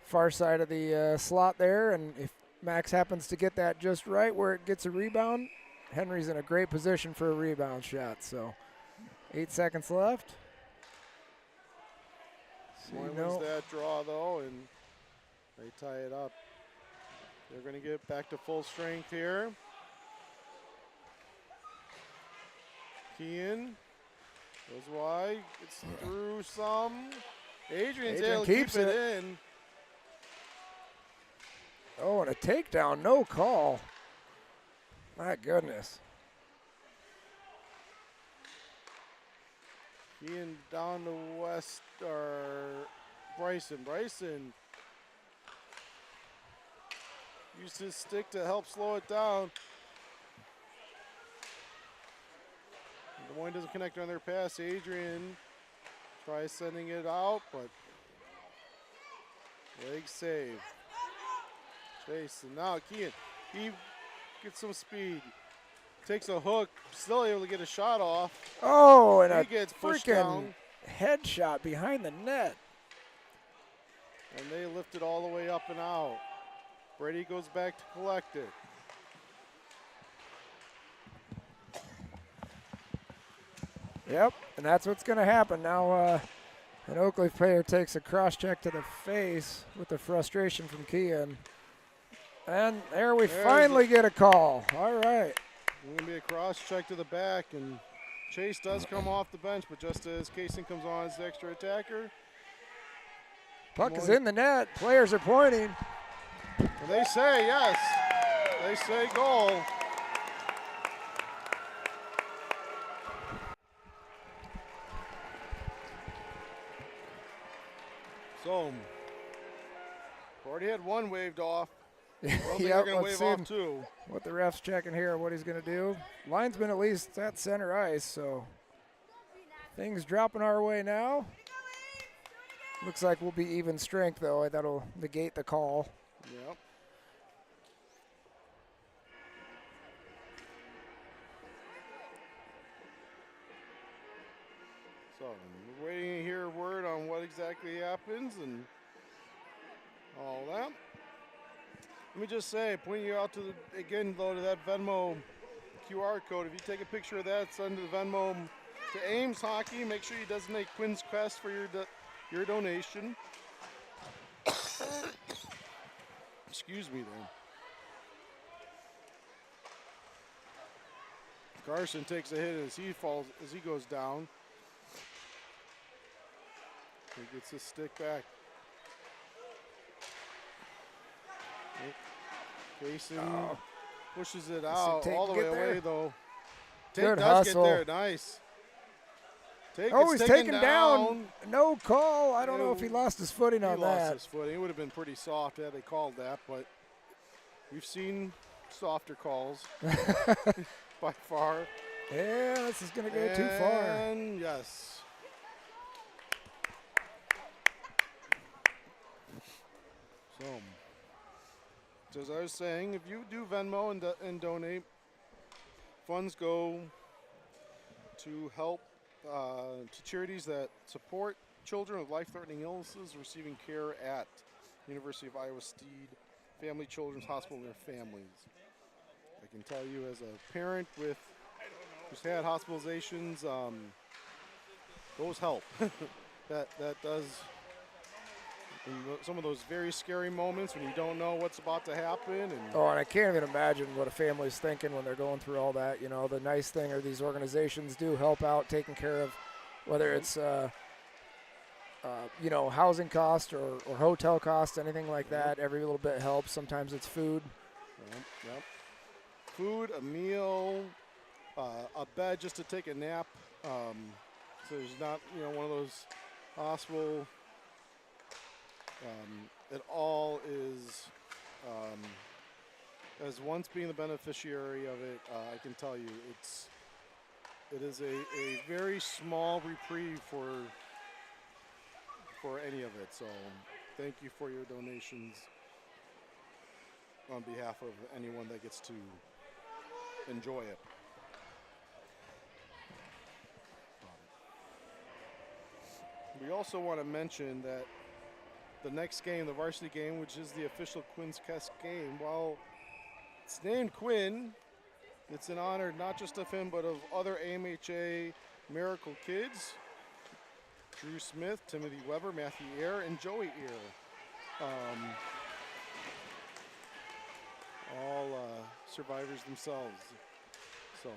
far side of the slot there, and if Max happens to get that just right where it gets a rebound, Henry's in a great position for a rebound shot. So 8 seconds left. Wins that draw though, and they tie it up. They're going to get back to full strength here. Kean goes wide, gets through some. Adrian's able to keep it in. Oh, and a takedown, no call. My goodness. Kean down to West, or Bryson. Bryson used his stick to help slow it down. Des Moines doesn't connect on their pass. Adrian tries sending it out, but leg save. Chase, and now Kean, he gets some speed. Takes a hook, still able to get a shot off. Oh, and he gets pushed freaking down. Headshot behind the net. And they lift it all the way up and out. Brady goes back to collect it. Yep, and that's what's going to happen. Now an Oakleaf player takes a cross check to the face with the frustration from Kean. And there we finally get a call. All right. Going to be a cross check to the back, and Chase does come off the bench, but just as Kaysen comes on as the extra attacker. Puck is in the net. Players are pointing. And they say yes. They say goal. So, already had one waved off. Yep, going to let's wave see off two. What the ref's checking here, what he's going to do. Linesman at least at center ice, so things dropping our way now. Looks like we'll be even strength, though. That'll negate the call. Yep. So, we're waiting to hear word on what exactly happens and all that. Let me just say, pointing you out to the, again though, to that Venmo QR code. If you take a picture of that, send the Venmo to Ames Hockey. Make sure you designate Quinn's Quest for your donation. Excuse me there. Carson takes a hit as he falls, as he goes down. He gets his stick back. Kaysen pushes it out all the way away, though. Tate Good does hustle. get there. Nice. Tate Oh, gets he's taken down. No call. I don't know if he lost his footing on He lost that. his footing. It would have been pretty soft had they called that, but we've seen softer calls by far. Yeah, this is going to go too far. And yes. So as I was saying, if you do Venmo and donate, funds go to help to charities that support children with life-threatening illnesses receiving care at University of Iowa Stead Family Children's Hospital and their families. I can tell you as a parent who's had hospitalizations, those help. that does. In some of those very scary moments when you don't know what's about to happen. And I can't even imagine what a family's thinking when they're going through all that. You know, the nice thing are these organizations do help out taking care of whether it's, housing cost or hotel cost, anything like that. Every little bit helps. Sometimes it's food. Yep. Food, a meal, a bed just to take a nap. So there's not, one of those hospital. It all is, as once being the beneficiary of it, I can tell you it is a very small reprieve for any of it. So thank you for your donations on behalf of anyone that gets to enjoy it. We also want to mention that the next game, the varsity game, which is the official Quinn's Quest game, while it's named Quinn, it's in honor not just of him, but of other AMHA Miracle kids. Drew Smith, Timothy Weber, Matthew Eyre, and Joey Eyre. All survivors themselves. So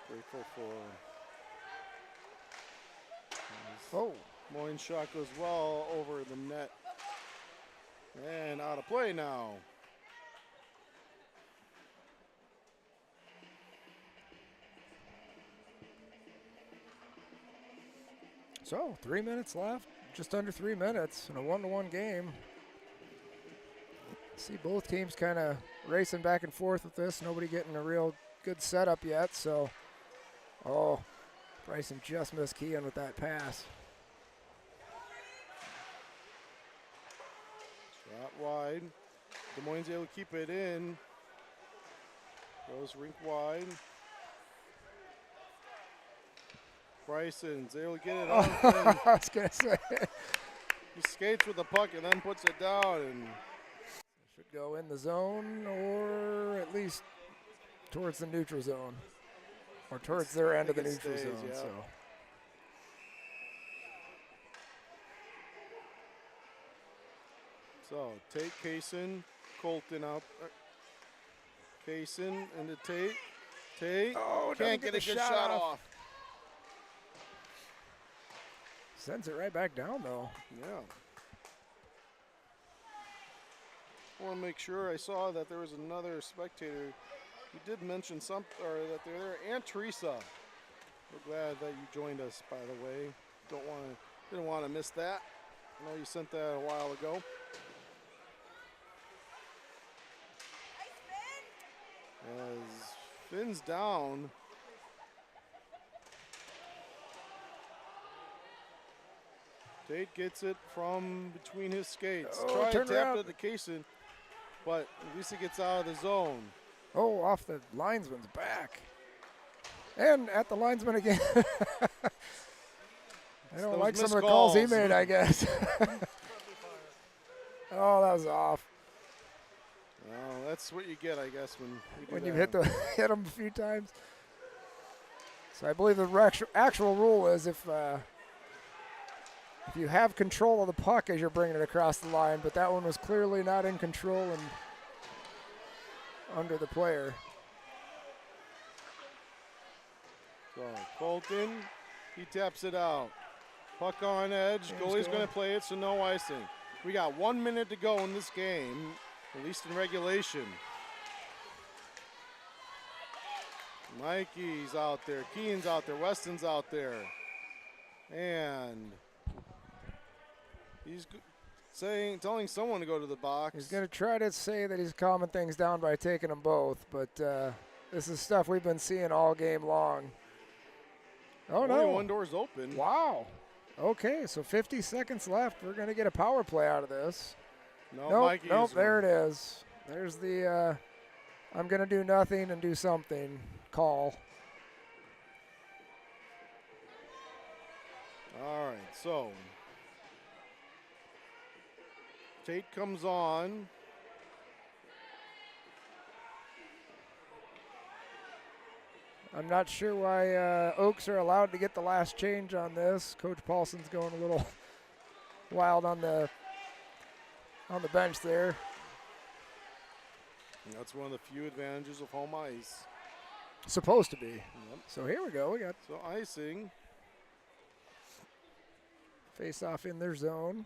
grateful for Moines shot goes well over the net. And out of play now. So 3 minutes left, just under 3 minutes in a 1-1 game. See both teams kind of racing back and forth with this. Nobody getting a real good setup yet. So, Bryson just missed keying with that pass. Shot wide. Des Moines able to keep it in. Goes rink wide. Bryson's able to get it out. I was going to say. He skates with the puck and then puts it down. And should go in the zone or at least towards the neutral zone. Or towards their end of the neutral zone. Yeah. So Tate, Kaysen, Colton out. Kaysen into Tate. Tate can't get a good shot off. Sends it right back down though. Yeah. I want to make sure I saw that there was another spectator who did mention that they're there. Aunt Teresa. We're glad that you joined us, by the way. Didn't want to miss that. I know you sent that a while ago. As Finn's down. Tate gets it from between his skates. Try to tap it to Kaysen, but at least he gets out of the zone. Oh, off the linesman's back. And at the linesman again. I don't like some of the calls he made, I guess. Oh, that was off. Well, that's what you get, I guess, when you hit them a few times. So I believe the actual rule is if you have control of the puck as you're bringing it across the line, but that one was clearly not in control and under the player. So Colton, he taps it out. Puck on edge. Goalie's going to play it, so no icing. We got 1 minute to go in this game, at least in regulation. Mikey's out there. Keen's out there. Weston's out there. And he's telling someone to go to the box. He's going to try to say that he's calming things down by taking them both, but this is stuff we've been seeing all game long. Oh, Only no. one door's open. Wow. Okay, so 50 seconds left. We're going to get a power play out of this. Nope, there it is. There's the I'm going to do nothing and do something call. All right, so Tate comes on. I'm not sure why Oaks are allowed to get the last change on this. Coach Paulson's going a little wild on the bench there. That's one of the few advantages of home ice. Supposed to be. Yep. So here we go. We got so icing. Face off in their zone.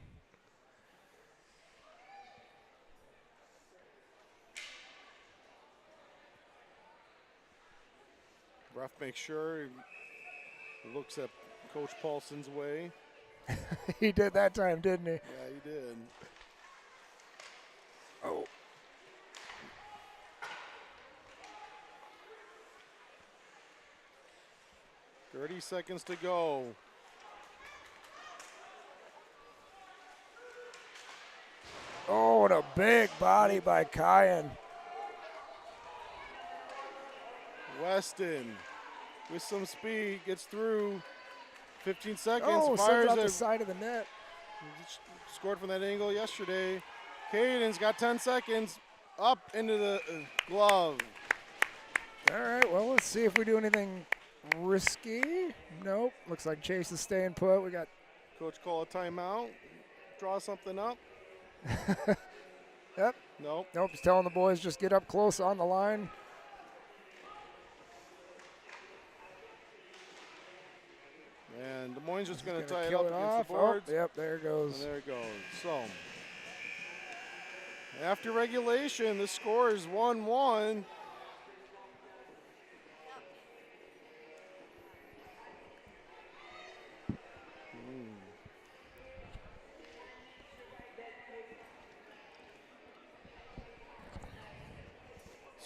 Ref makes sure he looks at Coach Paulson's way. He did that time, didn't he? Yeah, he did. Oh. "30 seconds to go. Oh, and a big body by Kyan. Weston with some speed gets through. 15 seconds. Oh, fires out it. the side of the net. Scored from that angle yesterday. Caden's got 10 seconds. Up into the glove. All right, well, let's see if we do anything risky. Nope. Looks like Chase is staying put. We got Coach call a timeout. Draw something up. Yep. Nope. Nope. He's telling the boys just get up close on the line. And Des Moines just going to tie it kill up it against off. the boards. Oh, yep, there it goes. And there it goes. So, after regulation, the score is 1-1.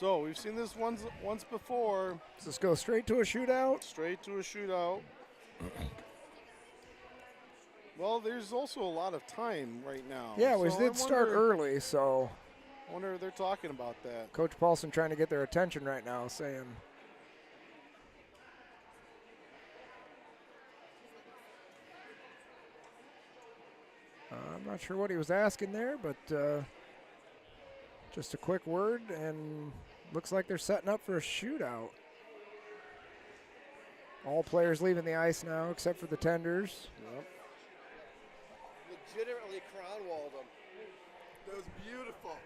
So we've seen this once before. Does this go straight to a shootout? Straight to a shootout. Well, there's also a lot of time right now. Yeah, we did start early, so. I wonder if they're talking about that. Coach Paulson trying to get their attention right now, saying. I'm not sure what he was asking there, but just a quick word, and looks like they're setting up for a shootout. All players leaving the ice now, except for the tenders. Yep. Legitimately crown walled them. That was beautiful.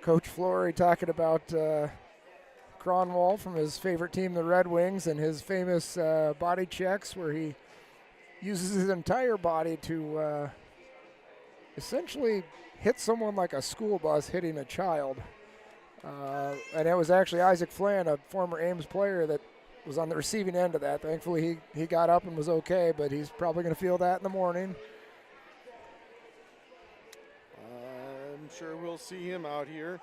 Coach Flory talking about Cronwall from his favorite team, the Red Wings, and his famous body checks where he uses his entire body to essentially hit someone like a school bus hitting a child. And it was actually Isaac Flan, a former Ames player, that was on the receiving end of that. Thankfully, he got up and was okay, but he's probably going to feel that in the morning. I'm sure we'll see him out here.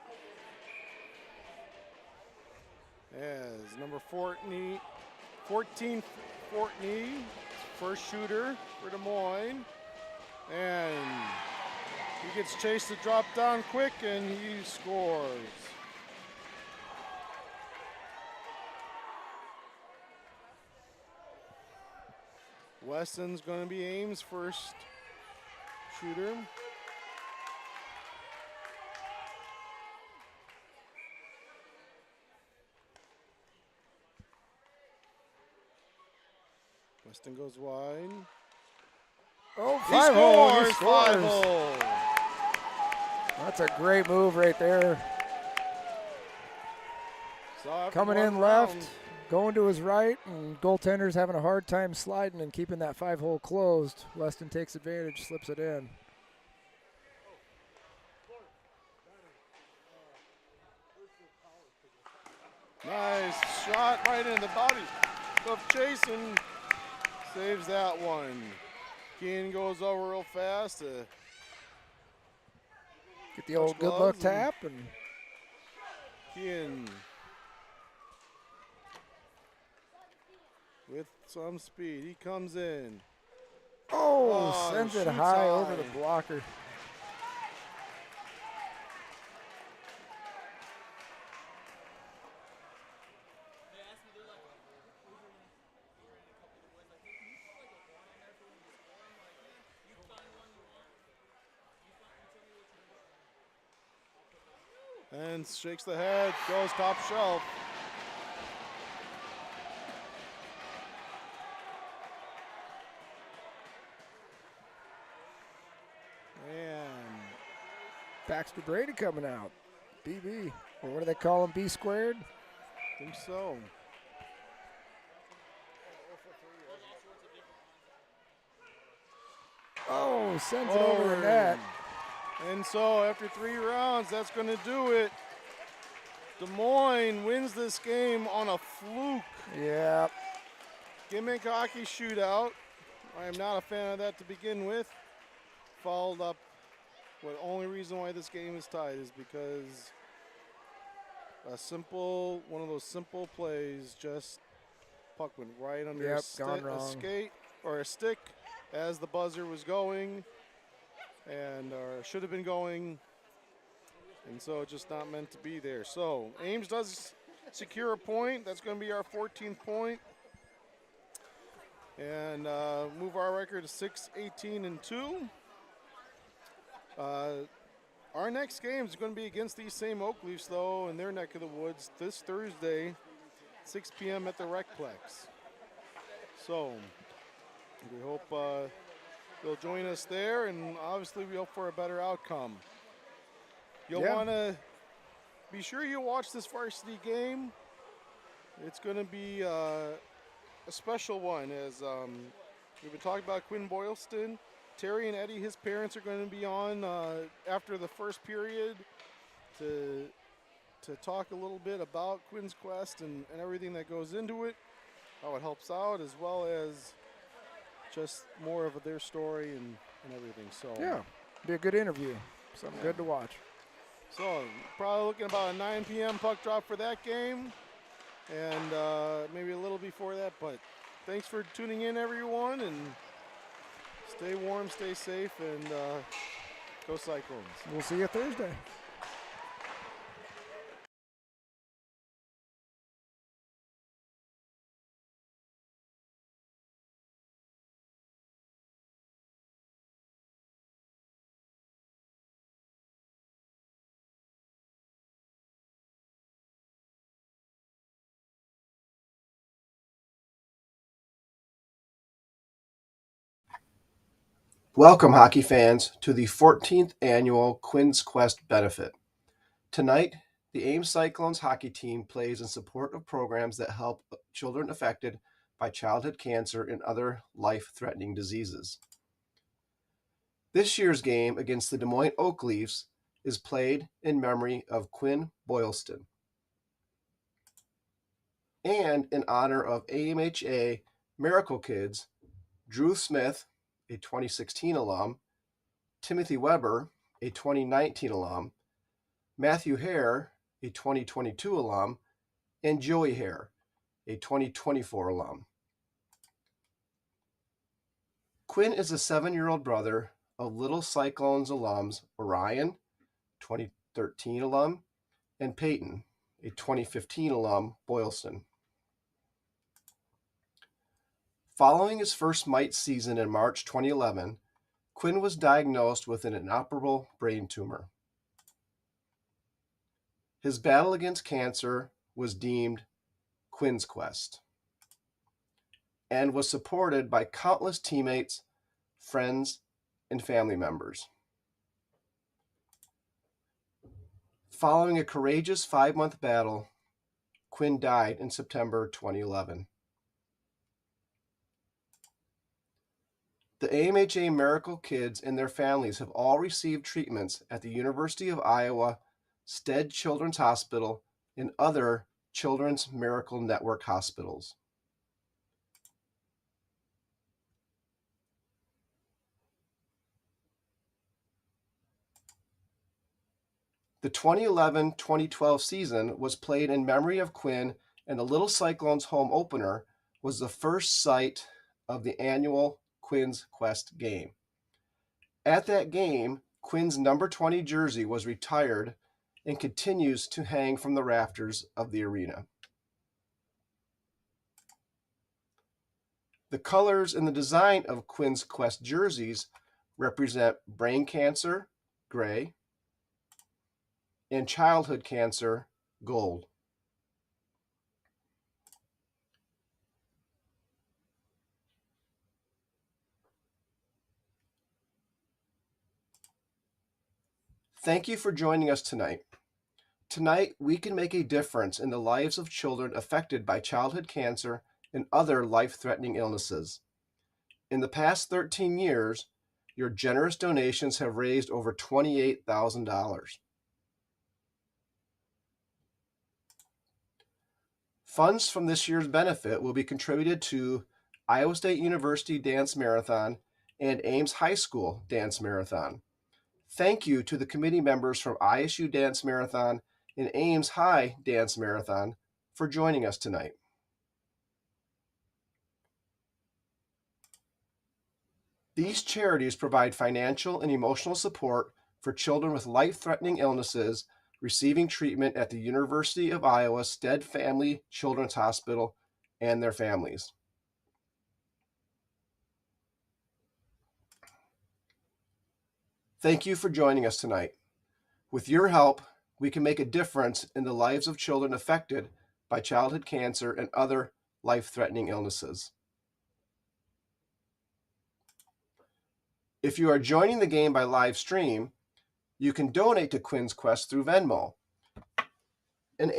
As number 14, Fortney, first shooter for Des Moines. And he gets chased to drop down quick, and he scores. Weston's going to be Ames' first shooter. Weston goes wide. Oh, He scores! 5-0. That's a great move right there. So after coming one in round, left, going to his right, and goaltender's having a hard time sliding and keeping that 5-hole closed. Weston takes advantage, slips it in. Nice shot right in the body of Jason. Saves that one. Quinn goes over real fast to Get the old good luck tap. And Quinn with some speed. He comes in. Sends it shoots high over the blocker. And shakes the head, goes top shelf. And Baxter Brady coming out. BB. Or what do they call him? B squared? I think so. Sends it over the net. And so after 3 rounds, that's going to do it. Des Moines wins this game on a fluke. Yeah. Gimmick hockey shootout. I am not a fan of that to begin with. Followed up. The only reason why this game is tied is because one of those simple plays, just puck went right under a skate or a stick as the buzzer was going, or should have been going, and so just not meant to be there. So Ames does secure a point. That's going to be our 14th point, and move our record to 6-18-2. Our next game is going to be against these same Oak Leafs, though, in their neck of the woods this Thursday, 6 p.m. at the Recplex. So we hope they'll join us there, and obviously we hope for a better outcome. You'll want to be sure you watch this varsity game. It's going to be a special one, as we've been talking about Quinn Boylston. Terry and Eddie, his parents, are going to be on after the first period to talk a little bit about Quinn's quest and everything that goes into it, how it helps out, as well as just more of their story and everything. So yeah, be a good interview. Something good to watch. So probably looking about a 9 p.m. puck drop for that game, and maybe a little before that. But thanks for tuning in, everyone, and stay warm, stay safe, and go Cyclones. We'll see you Thursday. Welcome, hockey fans, to the 14th annual Quinn's Quest benefit. Tonight, the Ames Cyclones hockey team plays in support of programs that help children affected by childhood cancer and other life-threatening diseases. This year's game against the Des Moines Oak Leafs is played in memory of Quinn Boylston and in honor of AMHA Miracle Kids, Drew Smith, a 2016 alum, Timothy Weber, a 2019 alum, Matthew Hare, a 2022 alum, and Joey Hare, a 2024 alum. Quinn is a 7-year-old brother of Little Cyclones alums Orion, 2013 alum, and Peyton, a 2015 alum, Boylston. Following his first mite season in March 2011, Quinn was diagnosed with an inoperable brain tumor. His battle against cancer was deemed Quinn's Quest and was supported by countless teammates, friends, and family members. Following a courageous 5-month battle, Quinn died in September 2011. The AMHA Miracle kids and their families have all received treatments at the University of Iowa Stead Children's Hospital and other Children's Miracle Network hospitals. The 2011-2012 season was played in memory of Quinn, and the Little Cyclones home opener was the first site of the annual Quinn's Quest game. At that game, Quinn's number 20 jersey was retired and continues to hang from the rafters of the arena. The colors and the design of Quinn's Quest jerseys represent brain cancer, gray, and childhood cancer, gold. Thank you for joining us tonight. Tonight, we can make a difference in the lives of children affected by childhood cancer and other life-threatening illnesses. In the past 13 years, your generous donations have raised over $28,000. Funds from this year's benefit will be contributed to Iowa State University Dance Marathon and Ames High School Dance Marathon. Thank you to the committee members from ISU Dance Marathon and Ames High Dance Marathon for joining us tonight. These charities provide financial and emotional support for children with life-threatening illnesses receiving treatment at the University of Iowa Stead Family Children's Hospital and their families. Thank you for joining us tonight. With your help, we can make a difference in the lives of children affected by childhood cancer and other life-threatening illnesses. If you are joining the game by live stream, you can donate to Quinn's Quest through Venmo and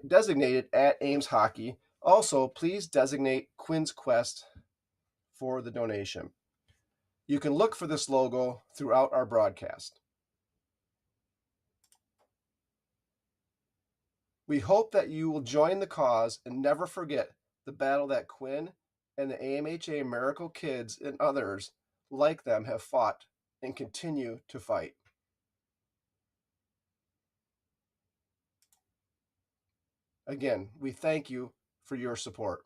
designated at Ames Hockey. Also, please designate Quinn's Quest for the donation. You can look for this logo throughout our broadcast. We hope that you will join the cause and never forget the battle that Quinn and the AMHA Miracle Kids and others like them have fought and continue to fight. Again, we thank you for your support.